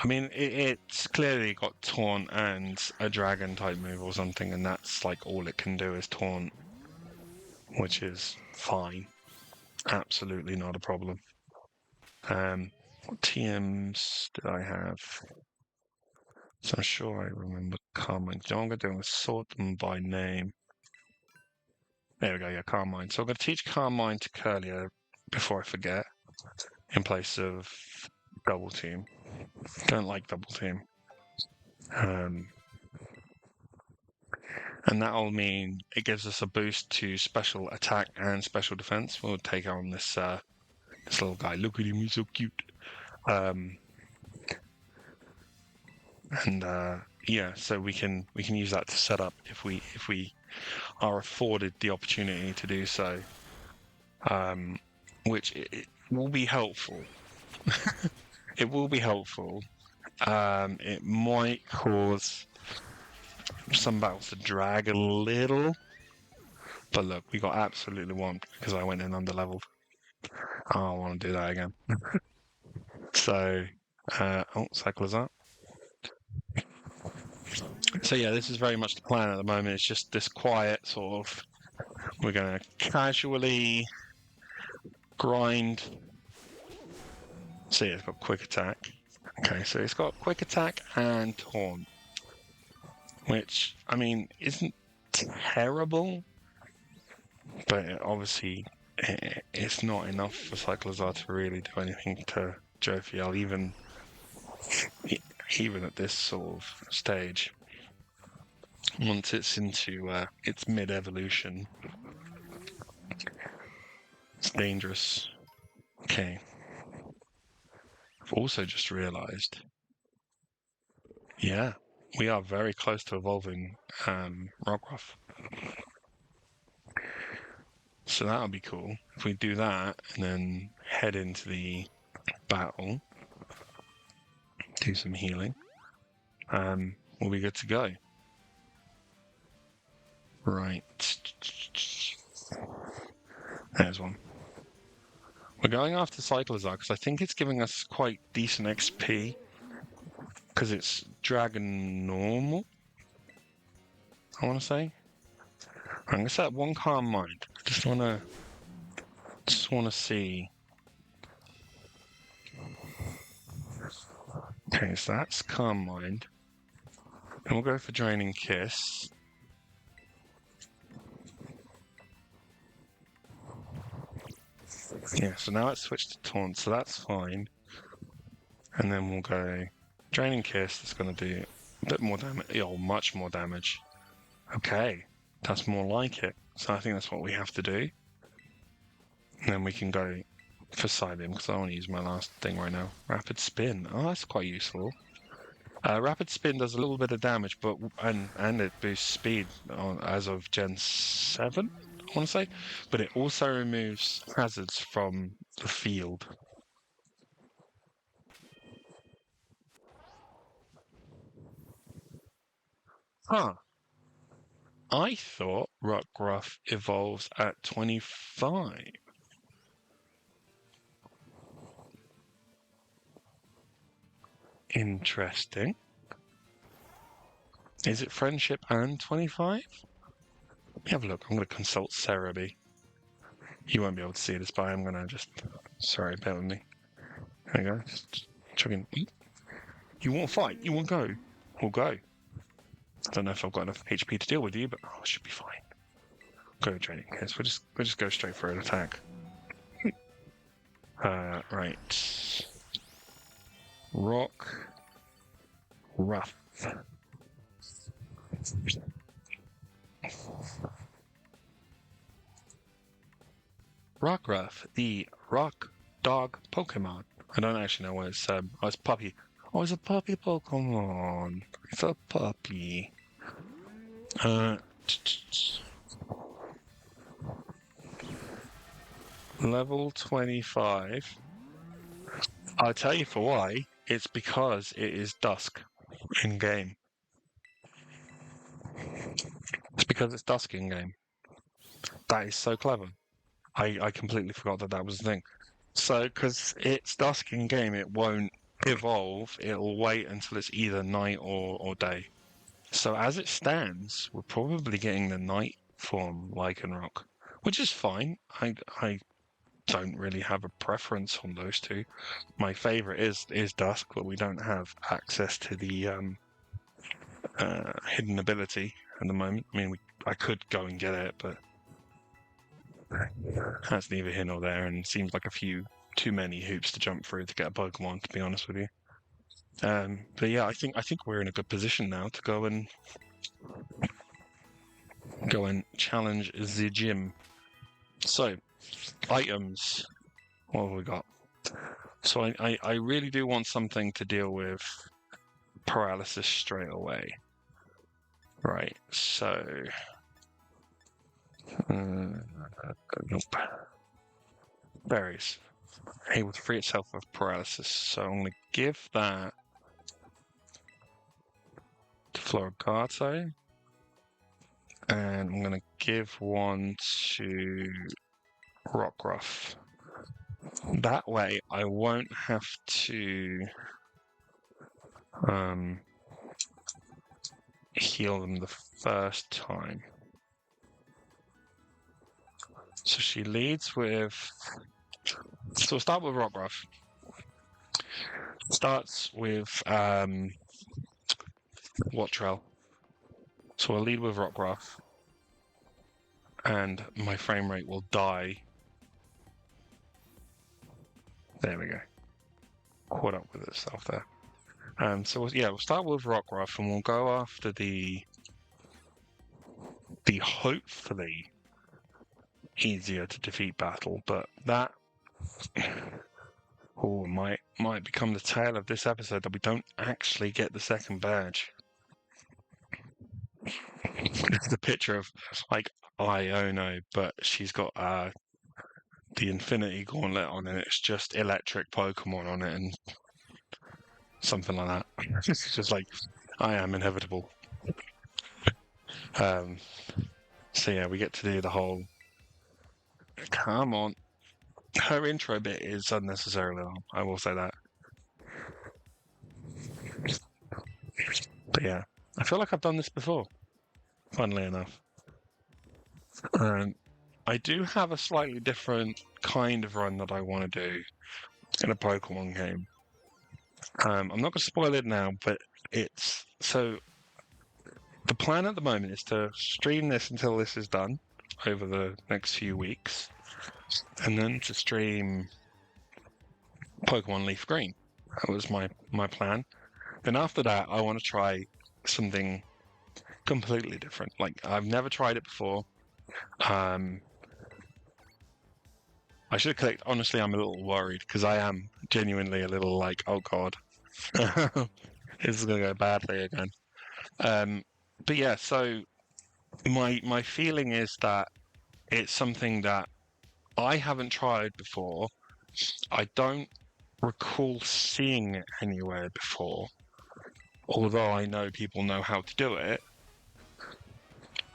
I mean, it's clearly got Taunt and a Dragon type move or something, and that's like all it can do is Taunt, which is fine. Absolutely not a problem. What TMs did I have? So I'm sure I remember Carmine. You know what I'm going to do? I'm going to sort them by name. There we go, yeah, Carmine. So I'm going to teach Carmine to Curlia before I forget, in place of Double Team. Don't like Double Team. And that'll mean it gives us a boost to special attack and special defense. We'll take on this little guy. Look at him, he's so cute. Yeah, so we can use that to set up if we are afforded the opportunity to do so, which it will be helpful. It will be helpful. It might cause some battles to drag a little, but look, we got absolutely one because I went in under leveled. I don't want to do that again. So, Cyclozar. So yeah, this is very much the plan at the moment. It's just this quiet sort of, we're going to casually grind. See, it's got quick attack. Okay, so it's got quick attack and taunt, which, I mean, isn't terrible, but obviously it's not enough for Cyclozar to really do anything to Jophiel, even at this sort of stage. Once it's into its mid-evolution, it's dangerous. Okay. I've also just realised, yeah, we are very close to evolving Rockruff. So that'll be cool. If we do that and then head into the battle, do some healing, we'll be good to go. Right. There's one. We're going after Cyclozar because I think it's giving us quite decent XP because it's Dragon Normal, I want to say. I'm going to set one Calm Mind. Just want to see. Okay, so that's Calm Mind. And we'll go for Draining Kiss. Yeah, so now it's switched to Taunt, so that's fine. And then we'll go Draining Kiss. That's going to do a bit more damage. Oh, much more damage. Okay, that's more like it. So I think that's what we have to do. And then we can go for Psybeam, because I want to use my last thing right now. Rapid Spin. Oh, that's quite useful. Rapid Spin does a little bit of damage, but and it boosts speed as of Gen 7, I want to say. But it also removes hazards from the field. Huh. I thought Rockruff evolves at 25. Interesting. Is it Friendship and 25? Let me have a look. I'm going to consult Cerebi. You won't be able to see this, but I'm going to just... Sorry, bear with me. There you go. Just chugging. You want to fight? You want to go? We'll go. I don't know if I've got enough HP to deal with you, but I should be fine. Go training. Yes, we'll just go straight for an attack. Right. Rock. Rough. Rockruff, the rock dog Pokemon. I don't actually know what it's. Oh, it's puppy. Oh, it's a puppy Pokemon. It's a puppy. Level 25. I'll tell you for why. It's because it is dusk in game. It's because it's dusk in game. That is so clever. I completely forgot that was the thing. So, because it's dusk in game, it won't evolve. It'll wait until it's either night or day. So, as it stands, we're probably getting the night form Lycanroc, which is fine. I don't really have a preference on those two. My favorite is dusk, but we don't have access to the hidden ability at the moment. I mean, I could go and get it, but that's neither here nor there, and seems like a few too many hoops to jump through to get a Pokemon, to be honest with you. But yeah, I think we're in a good position now to go and challenge the gym. So, items. What have we got? So I really do want something to deal with paralysis straight away. Right, so... nope. Berries. Able to free itself of paralysis. So I'm going to give that to Florigato. And I'm going to give one to Rockruff. That way I won't have to heal them the first time. So she leads with... So we'll start with Rockruff. Starts with Wattrel. So we'll lead with Rockruff. And my frame rate will die. There we go. Caught up with itself there. So we'll start with Rockruff and we'll go after the hopefully easier to defeat battle, but that might become the tale of this episode that we don't actually get the second badge. It's the picture of like Iono, but she's got the Infinity Gauntlet on it. It's just electric Pokemon on it and something like that. It's just like I am inevitable. So yeah, we get to do the whole. Come on. Her intro bit is unnecessarily long, I will say that. But yeah, I feel like I've done this before, funnily enough. I do have a slightly different kind of run that I want to do in a Pokemon game. I'm not going to spoil it now, but it's so the plan at the moment is to stream this until this is done over the next few weeks, and then to stream Pokemon Leaf Green. That was my plan. Then after that, I want to try something completely different. Like I've never tried it before. I should have clicked. Honestly, I'm a little worried because I am genuinely a little like, oh god, this is gonna go badly again. Um, but yeah, so my feeling is that it's something that I haven't tried before. I don't recall seeing it anywhere before, although I know people know how to do it,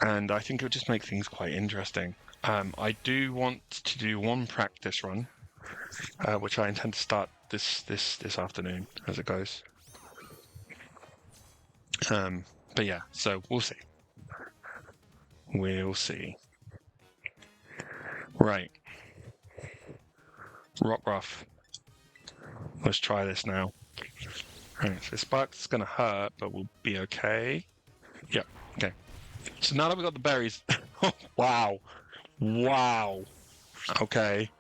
and I think it would just make things quite interesting. I do want to do one practice run, which I intend to start this afternoon as it goes. But yeah, so we'll see. We'll see. Right. Rockruff. Let's try this now. Right, so Spark's gonna hurt, but we'll be okay. Yep, okay. So now that we've got the berries... wow. Wow. Okay.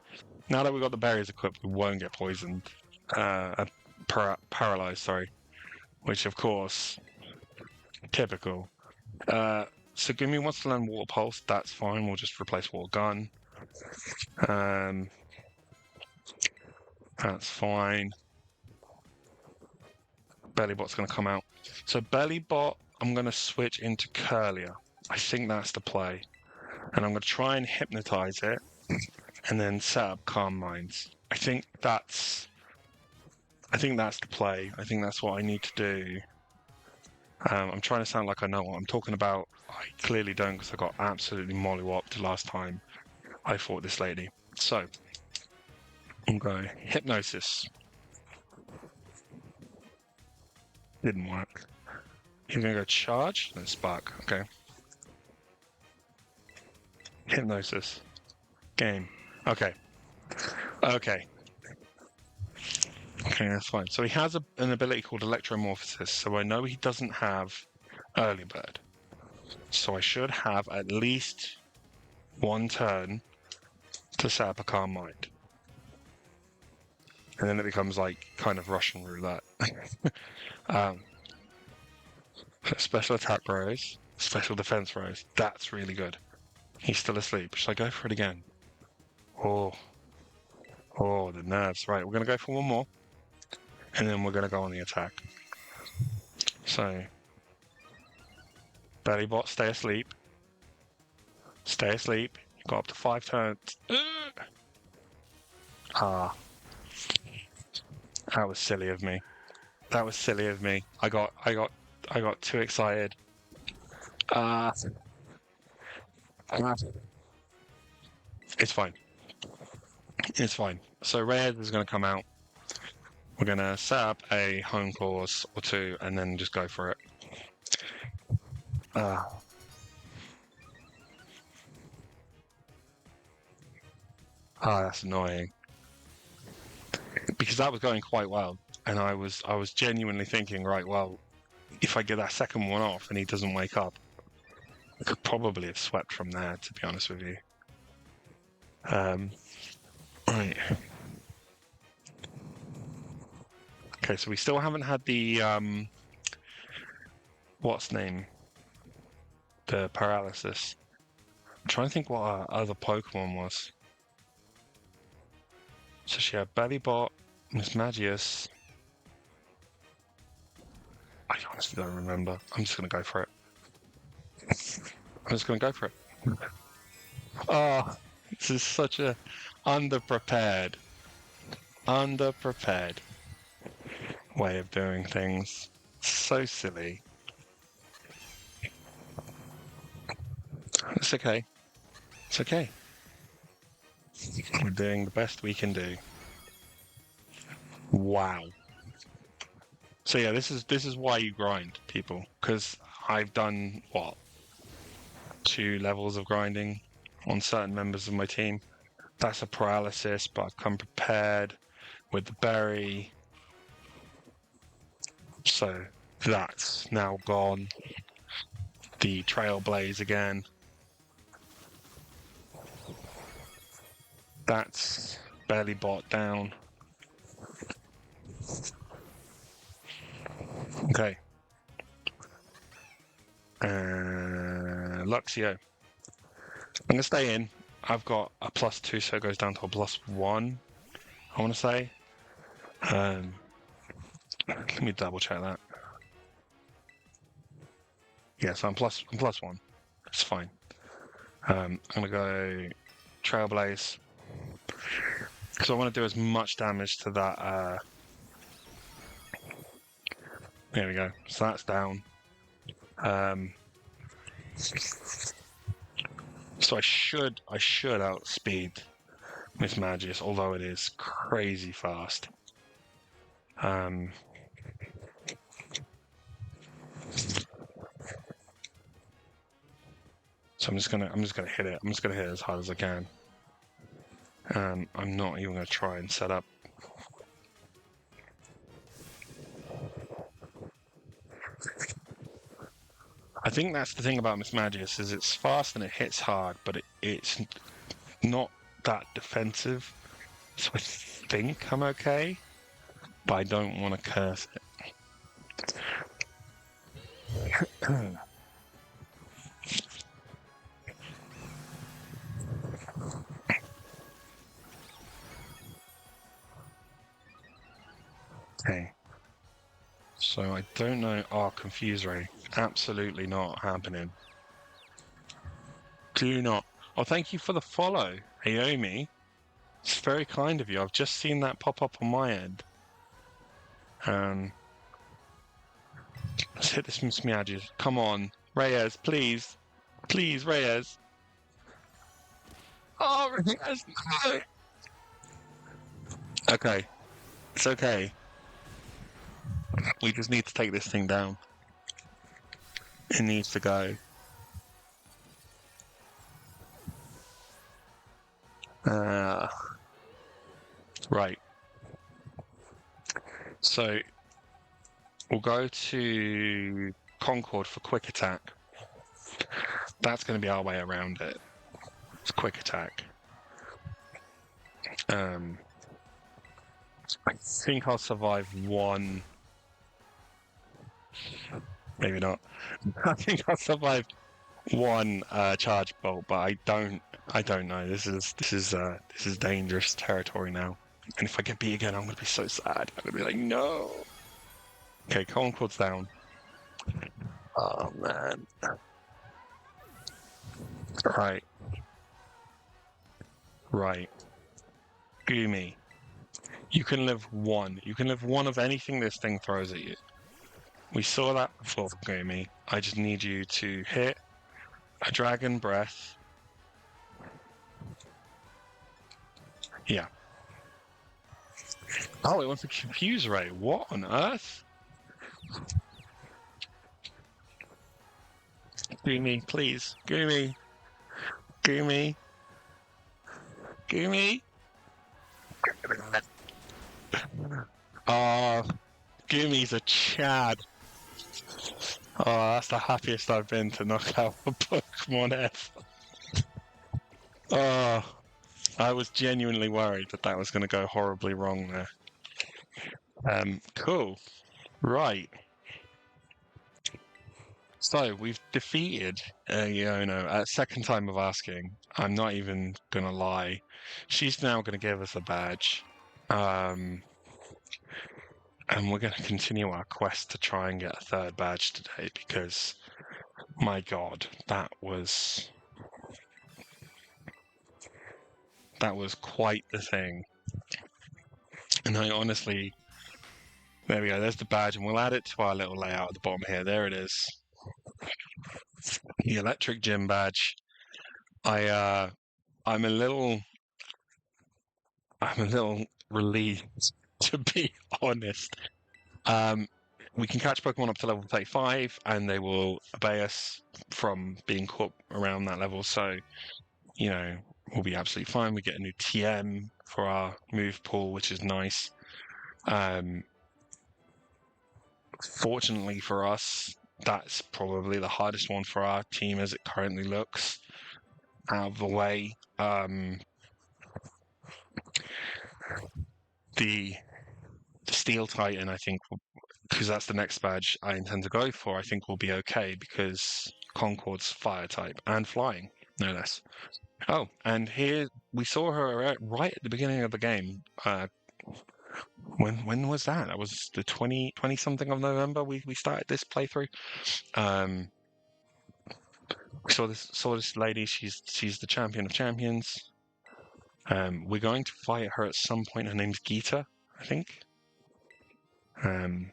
Now that we've got the berries equipped, we won't get poisoned. Paralyzed, sorry. Which, of course, typical. So Gumi wants to learn Water Pulse. That's fine. We'll just replace Water Gun. That's fine. Bellybot's going to come out. So Bellybot, I'm going to switch into Curlier. I think that's the play. And I'm going to try and hypnotize it and then set up Calm Minds. I think that's the play. I think that's what I need to do. I'm trying to sound like I know what I'm talking about. I clearly don't because I got absolutely mollywopped the last time I fought this lady. So, I'm going Hypnosis. Didn't work. You're going to go Charge? Then Spark. Okay. Hypnosis. Game. Okay. Okay. Okay, that's fine. So he has an ability called Electromorphosis, so I know he doesn't have Early Bird. So I should have at least one turn to set up a Calm Mind. And then it becomes like kind of Russian roulette. Special attack rose, special defense rose. That's really good. He's still asleep. Should I go for it again? Oh, the nerves. Right, we're going to go for one more. And then we're going to go on the attack. So, Bellybot, stay asleep. Stay asleep. You've got up to 5 turns. Ah. That was silly of me. That was silly of me. I got too excited. It's fine. It's fine. So Red is going to come out. We're going to set up a home course or two and then just go for it. That's annoying. Because that was going quite well. And I was genuinely thinking, right, well, if I get that second one off and he doesn't wake up, I could probably have swept from there, to be honest with you. Right. Okay, so we still haven't had the what's name? The paralysis. I'm trying to think what our other Pokemon was. So she had Bellybot, Miss Magius. I honestly don't remember. I'm just gonna go for it. I'm just gonna go for it. Oh, this is such a underprepared way of doing things. So silly. It's okay. It's okay. We're doing the best we can do. Wow. So yeah, this is why you grind, people. Because I've done what 2 levels of grinding on certain members of my team. That's a paralysis, but I've come prepared with the berry. So that's now gone. The Trailblaze again. That's barely bought down. Okay. Luxio. I'm going to stay in. I've got a +2, so it goes down to a +1, I want to say. Let me double check that. Yeah, so I'm +1. It's fine. I'm going to go Trailblaze. Because I want to do as much damage to that. There we go. So that's down. So I should outspeed Miss Magius, although it is crazy fast. So I'm just gonna hit it. I'm just gonna hit it as hard as I can. I'm not even gonna try and set up. I think that's the thing about Miss Magius is it's fast and it hits hard, but it's not that defensive. So I think I'm okay, but I don't want to curse it. Okay. So I don't know. Oh, Confuse Ray. Absolutely not happening. Do not. Oh, thank you for the follow, Aomi. It's very kind of you. I've just seen that pop up on my end. Let's hit this Miss Magius. Come on, Reyes, please. Please, Reyes. Oh, Reyes, no. Okay. It's okay. We just need to take this thing down. It needs to go. Right. So we'll go to Concord for quick attack. That's going to be our way around it. It's quick attack. I think I'll survive one. Maybe not. I think I'll survive one charge bolt, but I don't know. This is dangerous territory now. And if I get beat again, I'm gonna be so sad. I'm gonna be like, no. Okay, Concord's down. Oh man. Right. Right. Gumi. You can live one. You can live one of anything this thing throws at you. We saw that before, Gumi. I just need you to hit a Dragon Breath. Yeah. Oh, it wants a Confuse Ray. What on earth? Gumi, please. Gumi. Gumi. Gumi. Oh, Gumi's a Chad. Oh, that's the happiest I've been to knock out a Pokemon F. Oh, I was genuinely worried that was going to go horribly wrong there. Cool. Right. So we've defeated Iono at second time of asking. I'm not even gonna lie. She's now gonna give us a badge. And we're gonna continue our quest to try and get a third badge today because my god, that was quite the thing. And I honestly, there we go, there's the badge, and we'll add it to our little layout at the bottom here. There it is. The electric gym badge. I'm a little relieved, to be honest. We can catch Pokemon up to level 35, and they will obey us from being caught around that level. So, we'll be absolutely fine. We get a new TM for our move pool, which is nice. Fortunately for us, that's probably the hardest one for our team as it currently looks. Out of the way, the Steel Titan, I think, because that's the next badge I intend to go for, I think will be okay because Concord's fire type and flying, no less. Oh, and here we saw her right at the beginning of the game. When was that? That was the 20 something of November. We started this playthrough. We saw this lady. She's the champion of champions. We're going to fight her at some point. Her name's Geeta, I think. I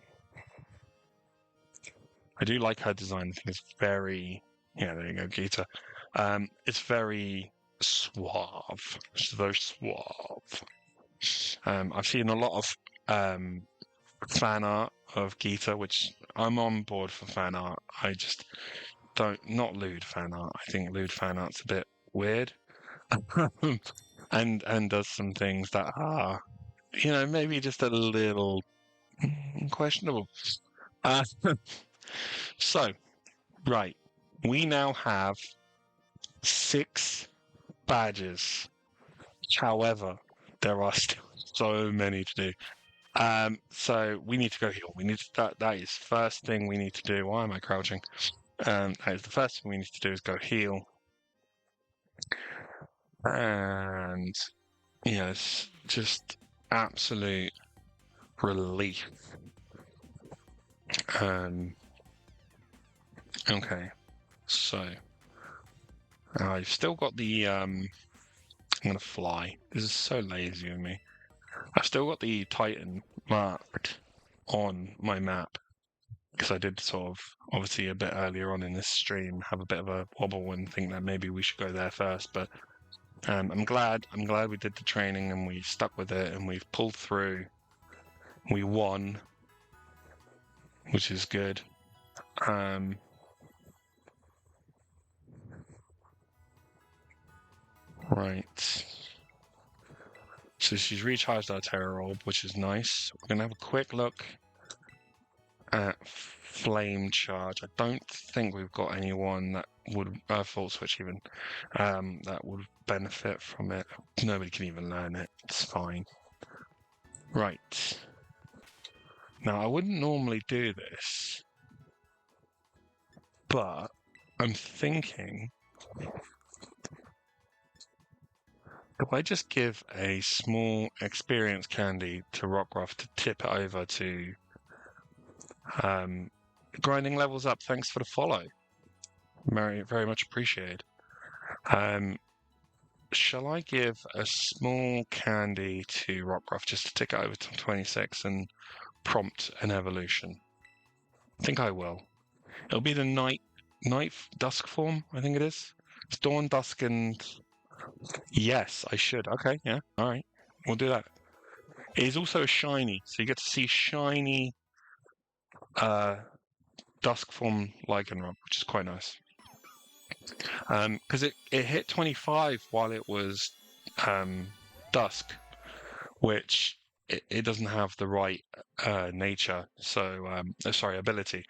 do like her design. I think it's very, yeah, there you go, Geeta. It's very suave. It's very suave. I've seen a lot of fan art of Geeta, which I'm on board for fan art. I just not lewd fan art. I think lewd fan art's a bit weird, and does some things that are, maybe just a little questionable. Uh, so, right, we now have 6 badges. However, there are still so many to do. So we need to go heal. We need to, that is first thing we need to do. Why am I crouching? That is the first thing we need to do is go heal. And yes, just absolute relief. Okay, so I've still got the I'm gonna fly. This is so lazy of me. I've still got the Titan marked on my map because I did sort of, obviously a bit earlier on in this stream, have a bit of a wobble and think that maybe we should go there first. But I'm glad we did the training and we stuck with it and we've pulled through. We won, which is good. Right. So she's recharged our Terror Orb, which is nice. We're gonna have a quick look at Flame Charge. I don't think we've got anyone that would Fault Switch even that would benefit from it. Nobody can even learn it. It's fine. Right. Now I wouldn't normally do this, but I'm thinking if I just give a small experience candy to Rockruff to tip it over to grinding levels up. Thanks for the follow. Very, very much appreciated. Shall I give a small candy to Rockruff just to tick it over to 26 and prompt an evolution? I think I will. It'll be the night dusk form, I think it is. It's dawn, dusk, and yes, I should. Okay, yeah, all right, we'll do that. It is also a shiny, so you get to see shiny dusk form Lycanroc, which is quite nice. Because it hit 25 while it was dusk, which it doesn't have the right nature, so sorry, ability.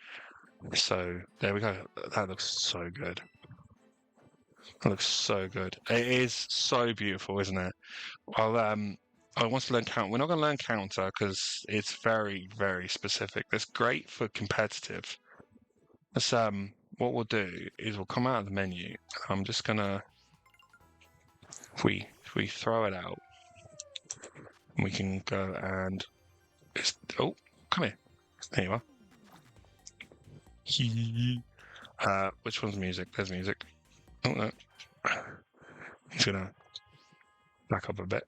So there we go. That looks so good. That looks so good. It is so beautiful, isn't it? Well, I want to learn counter. We're not going to learn counter because it's very, very specific. It's great for competitive. Let's what we'll do is we'll come out of the menu. I'm just gonna if we throw it out, we can go and oh, come here. There you are. Which one's music? There's music. Oh no. He's gonna back up a bit.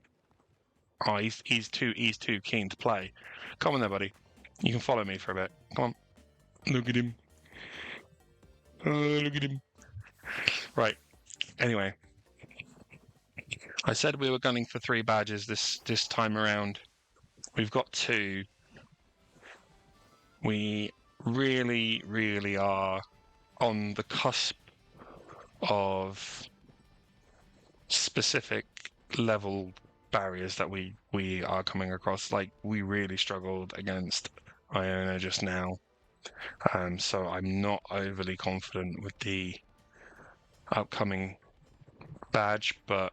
Oh, he's too keen to play. Come on there, buddy. You can follow me for a bit. Come on. Look at him. Look at him. Right. Anyway, I said we were gunning for 3 badges this time around. We've got 2. We really, really are on the cusp of specific level barriers that we are coming across. Like, we really struggled against Iono just now. So I'm not overly confident with the upcoming badge, but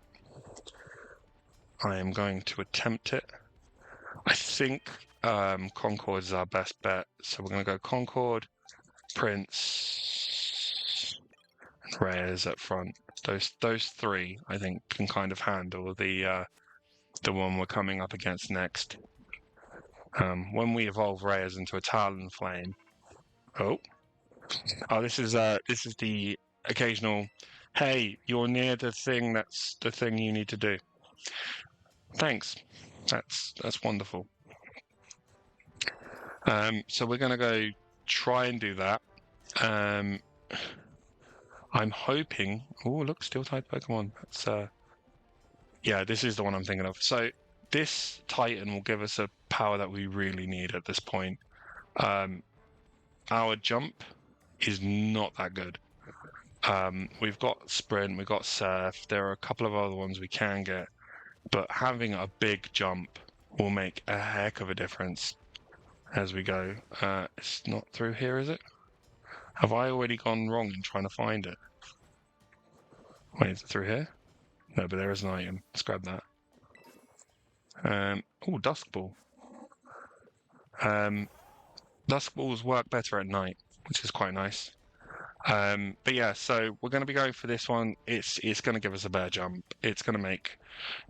I am going to attempt it. I think Concord is our best bet, so we're going to go Concord, Prince, and Reyes up front. Those three, I think, can kind of handle the one we're coming up against next. When we evolve Reyes into a Talonflame, this is the occasional. Hey, you're near the thing. That's the thing you need to do. Thanks. That's wonderful. So we're gonna go try and do that. I'm hoping. Oh, look, steel type Pokemon. That's yeah, this is the one I'm thinking of. So this Titan will give us a power that we really need at this point. Our jump is not that good. We've got Sprint, we've got Surf. There are a couple of other ones we can get, but having a big jump will make a heck of a difference as we go. It's not through here, is it? Have I already gone wrong in trying to find it? Wait, is it through here? No, but there is an item. Let's grab that. Oh, Dusk Ball. Dusk Balls work better at night, which is quite nice. But yeah, so we're going to be going for this one. It's going to give us a bear jump. It's going to make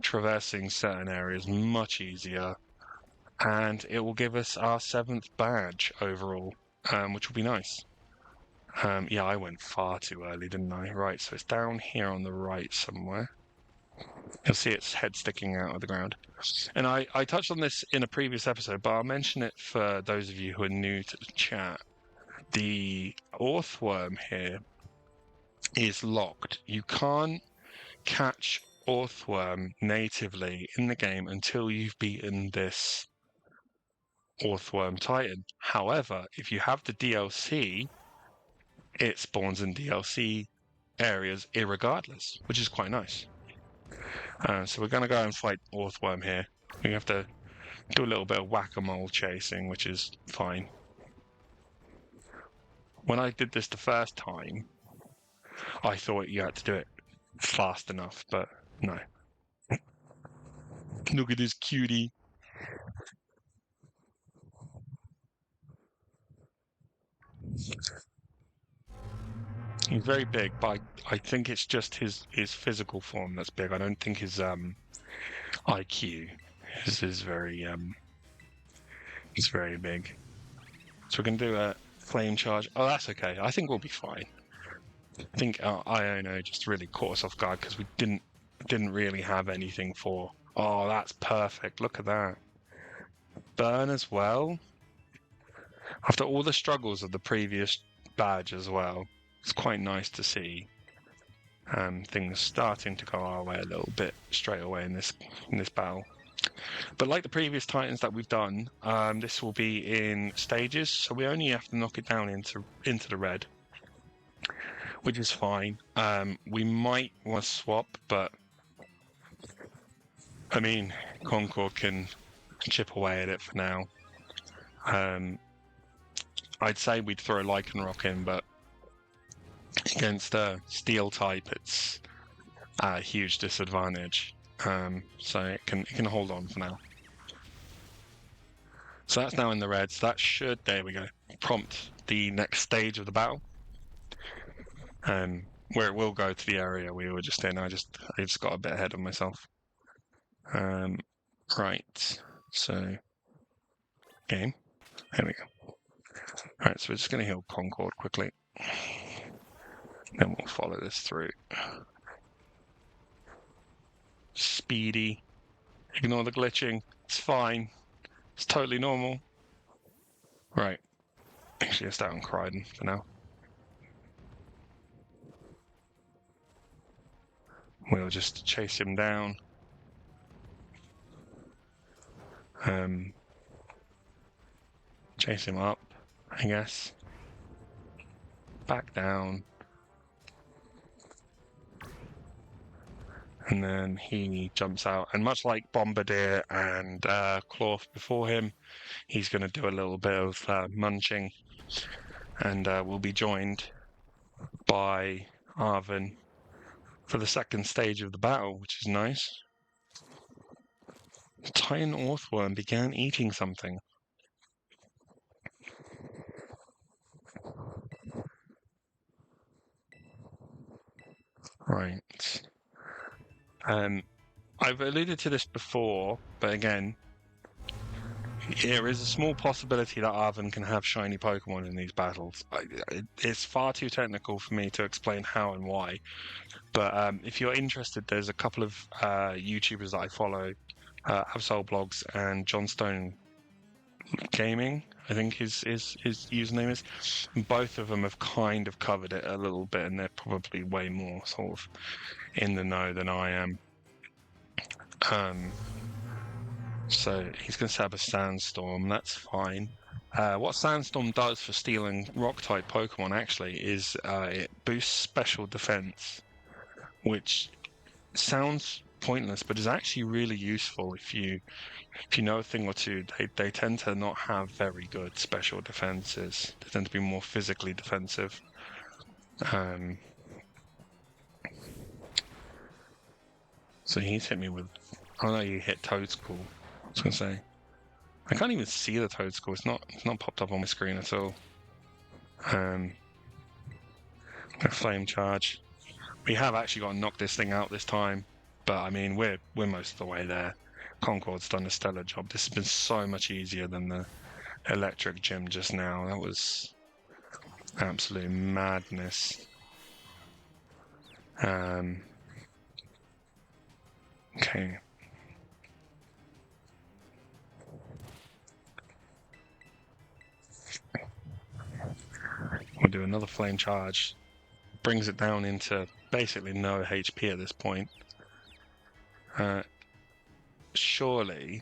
traversing certain areas much easier, and it will give us our 7th badge overall, which will be nice. Yeah, I went far too early, didn't I? Right, so it's down here on the right somewhere. You'll see its head sticking out of the ground. And I touched on this in a previous episode, but I'll mention it for those of you who are new to the chat. The Orthworm here is locked. You can't catch Orthworm natively in the game until you've beaten this Orthworm Titan. However, if you have the DLC, it spawns in DLC areas irregardless, which is quite nice. So we're going to go and fight Orthworm here. We have to do a little bit of whack-a-mole chasing, which is fine. When I did this the first time, I thought you had to do it fast enough, but no. Look at this cutie. He's very big, but I think it's just his physical form that's big. I don't think his IQ is very it's very big. So we're gonna do a flame charge. Oh, that's okay. I think we'll be fine. I think Iono just really caught us off guard because we didn't really have anything for. Oh, that's perfect. Look at that. Burn as well. After all the struggles of the previous badge as well, it's quite nice to see things starting to go our way a little bit straight away in this battle. But like the previous Titans that we've done, this will be in stages, so we only have to knock it down into the red, which is fine. We might want to swap, but I mean, Concord can chip away at it for now. I'd say we'd throw Lycanroc in, but against a steel type, it's a huge disadvantage. So it can hold on for now. So that's now in the red. So that should, there we go, prompt the next stage of the battle. Where it will go to the area we were just in. I just got a bit ahead of myself. Right. So game. There we go. Alright, so we're just going to heal Concord quickly. Then we'll follow this through. Speedy. Ignore the glitching. It's fine. It's totally normal. Right. Actually, I'll stay on Crichton for now. We'll just chase him down. Chase him up, I guess. Back down. And then he jumps out. And much like Bombardier and Cloth before him, he's going to do a little bit of munching. And we'll be joined by Arvin for the second stage of the battle, which is nice. Titan Orthworm began eating something. Right. I've alluded to this before, but again, there is a small possibility that Arvin can have shiny Pokemon in these battles. It's far too technical for me to explain how and why. But if you're interested, there's a couple of YouTubers that I follow, Absol Blogs and John Stone Gaming, I think his username is. Both of them have kind of covered it a little bit, and they're probably way more sort of in the know than I am. So he's going to set up a Sandstorm. That's fine. What Sandstorm does for stealing Rock-type Pokemon actually is it boosts special defense, which sounds pointless, but is actually really useful if you know a thing or two. They tend to not have very good special defenses. They tend to be more physically defensive. So he's hit me with. Oh no, you hit Toadscool. I was gonna say. I can't even see the Toadscool. It's not popped up on my screen at all. A flame charge. We have actually got to knock this thing out this time, but I mean we're most of the way there. Concord's done a stellar job. This has been so much easier than the electric gym just now. That was absolute madness. Okay. We'll do another flame charge. Brings it down into basically no HP at this point. Surely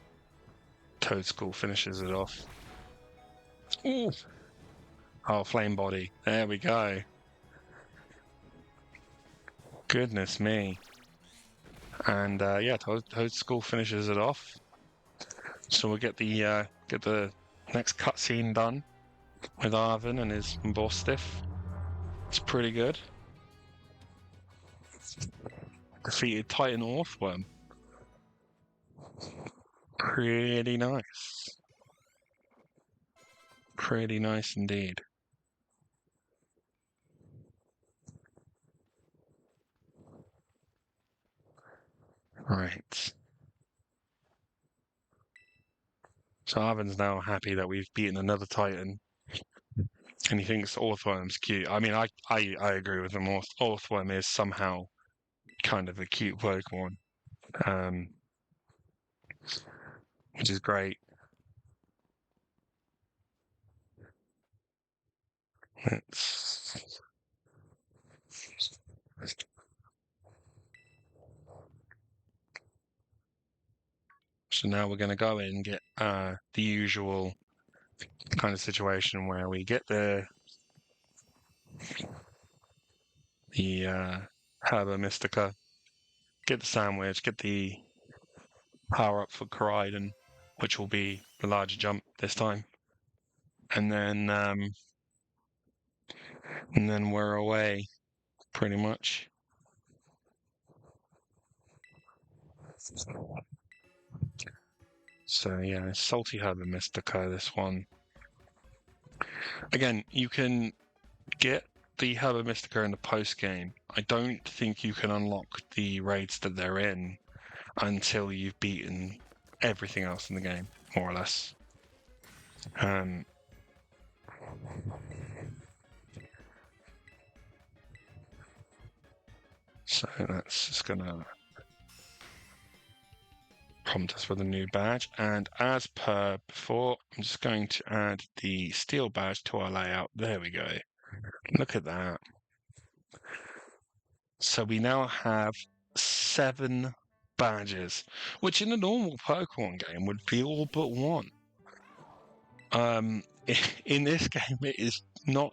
Toadscool finishes it off. Ooh. Oh, Flame Body. There we go. Goodness me. And yeah, Toadscool finishes it off. So we'll get the next cutscene done with Arvin and his Bostiff. It's pretty good. Defeated Titan Orthworm. Pretty nice. Pretty nice indeed. Right. So Arvin's now happy that we've beaten another Titan. And he thinks Orthworm's cute. I mean, I agree with him. Orthworm is somehow kind of a cute Pokemon. Which is great. So now we're going to go in and get the usual kind of situation where we get the Herba Mystica, get the sandwich, get the power up for Koraidon, which will be the larger jump this time, and then we're away, pretty much. So yeah, Salty Herba Mystica, this one. Again, you can get the Herba Mystica in the post game. I don't think you can unlock the raids that they're in until you've beaten everything else in the game, more or less. So that's just gonna prompt us with a new badge, and as per before, I'm just going to add the steel badge to our layout. There we go. Look at that. So we now have 7 badges, which in a normal Pokemon game would be all but 1. In this game, it is not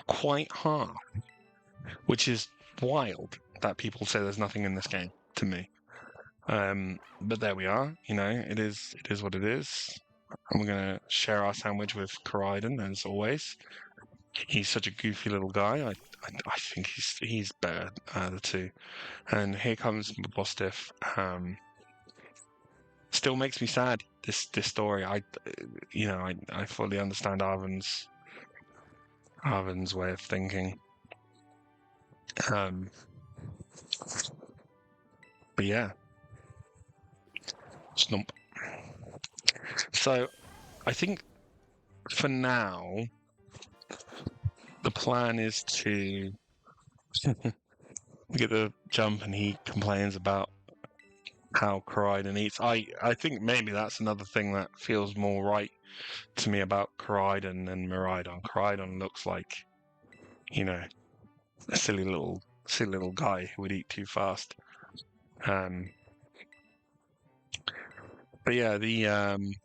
quite half, which is wild that people say there's nothing in this game to me. But there we are. You know, it is what it is. And we're going to share our sandwich with Koraidon, as always. He's such a goofy little guy. I think he's better the two. And here comes Bostiff. Still makes me sad. This story. I fully understand Arvin's way of thinking. But yeah, snump. So I think for now the plan is to get the jump, and he complains about how Koraidon eats. I think maybe that's another thing that feels more right to me about Koraidon than Miraidon. Koraidon looks like, a silly little guy who would eat too fast. But yeah, the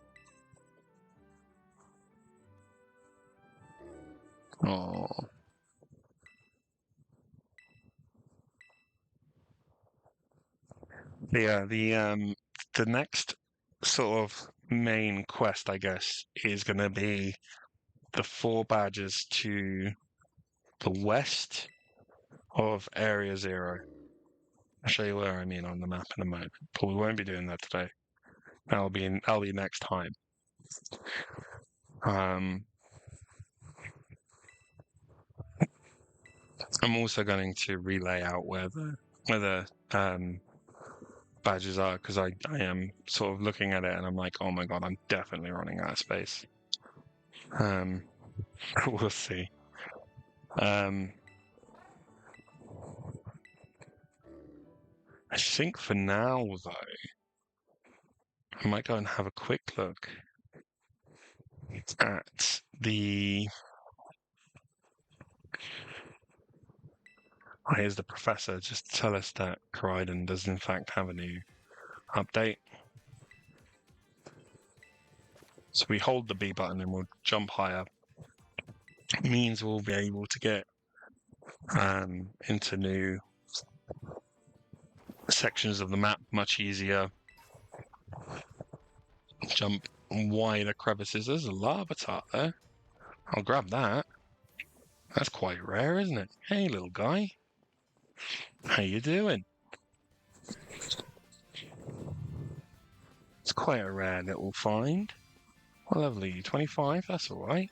next sort of main quest, I guess, is going to be the 4 badges to the west of Area 0. I'll show you where I mean on the map in a moment, but we won't be doing that today. That'll be next time. I'm also going to relay out where the badges are, because I am sort of looking at it and I'm like, oh my god, I'm definitely running out of space. We'll see. I think for now, though, I might go and have a quick look at the... Oh, here's the professor, just to tell us that Koraidon does in fact have a new update. So we hold the B button and we'll jump higher. It means we'll be able to get into new sections of the map much easier. Jump wider crevices. There's a lava tart there. I'll grab that. That's quite rare, isn't it? Hey, little guy. How you doing? It's quite a rare little find. What level are you? 25? That's alright.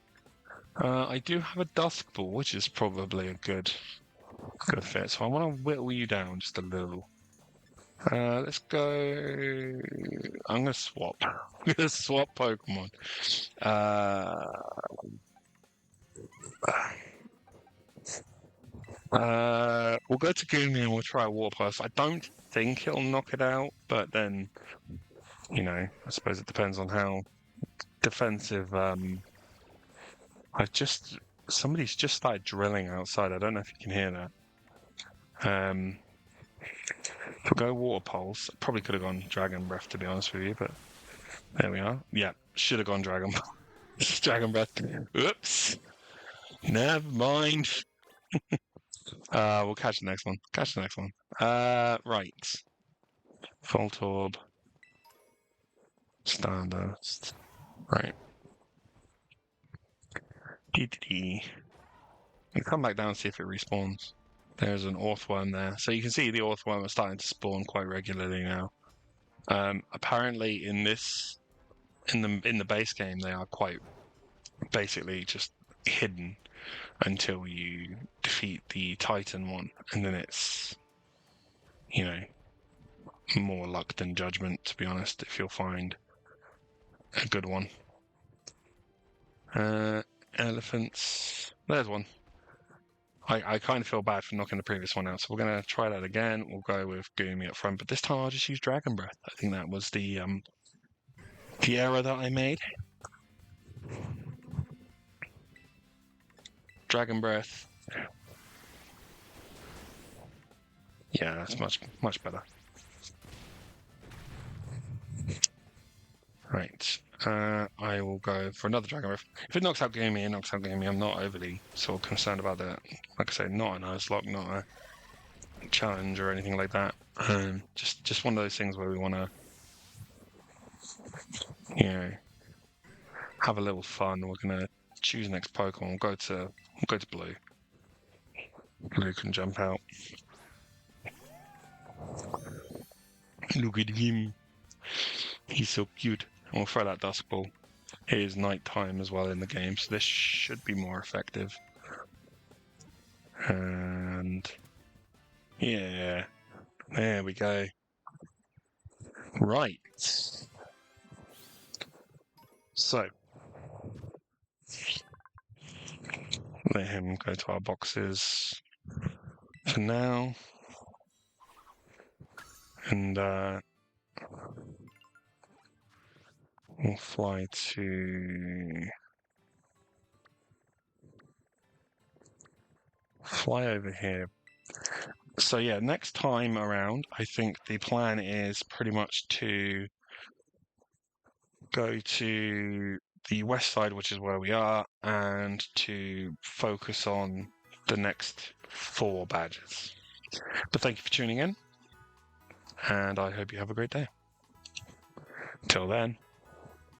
I do have a dusk ball, which is probably a good fit. So I want to whittle you down just a little. Let's go... I'm going to swap. I'm going to swap Pokemon. We'll go to Goomy and we'll try a Water Pulse. I don't think it'll knock it out, but then, I suppose it depends on how defensive. Somebody's just started drilling outside. I don't know if you can hear that. We'll go Water Pulse. Probably could have gone Dragon Breath, to be honest with you, but there we are. Yeah, should have gone Dragon Dragon Breath. Oops. Never mind. We'll catch the next one. Right. Voltorb. Stardust. Right. We come back down and see if it respawns. There's an Orthworm there. So you can see the Orthworm are starting to spawn quite regularly now. Apparently in the base game they are quite basically just hidden until you defeat the Titan one, and then it's more luck than judgment, to be honest, if you'll find a good one. Elephants. There's one. I kind of feel bad for knocking the previous one out, so we're going to try that again. We'll go with Goomy up front, but this time I'll just use Dragon Breath. I think that was the error that I made. Dragon Breath. Yeah, that's much better. Right. I will go for another Dragon Breath. If it knocks out Goomy, it knocks out Goomy. I'm not overly sort of concerned about that. Like I say, not a Nuzlocke, not a challenge or anything like that. Just one of those things where we want to, have a little fun. We're gonna choose next Pokemon. We'll go to Blue. Blue can jump out. Look at him. He's so cute. And we'll throw that Dusk Ball. It is night time as well in the game, so this should be more effective. And yeah, there we go. Right. So let him go to our boxes for now. And we'll fly over here. So yeah, next time around, I think the plan is pretty much to go to the west side, which is where we are, and to focus on the next 4 badges. But thank you for tuning in, and I hope you have a great day. Till then.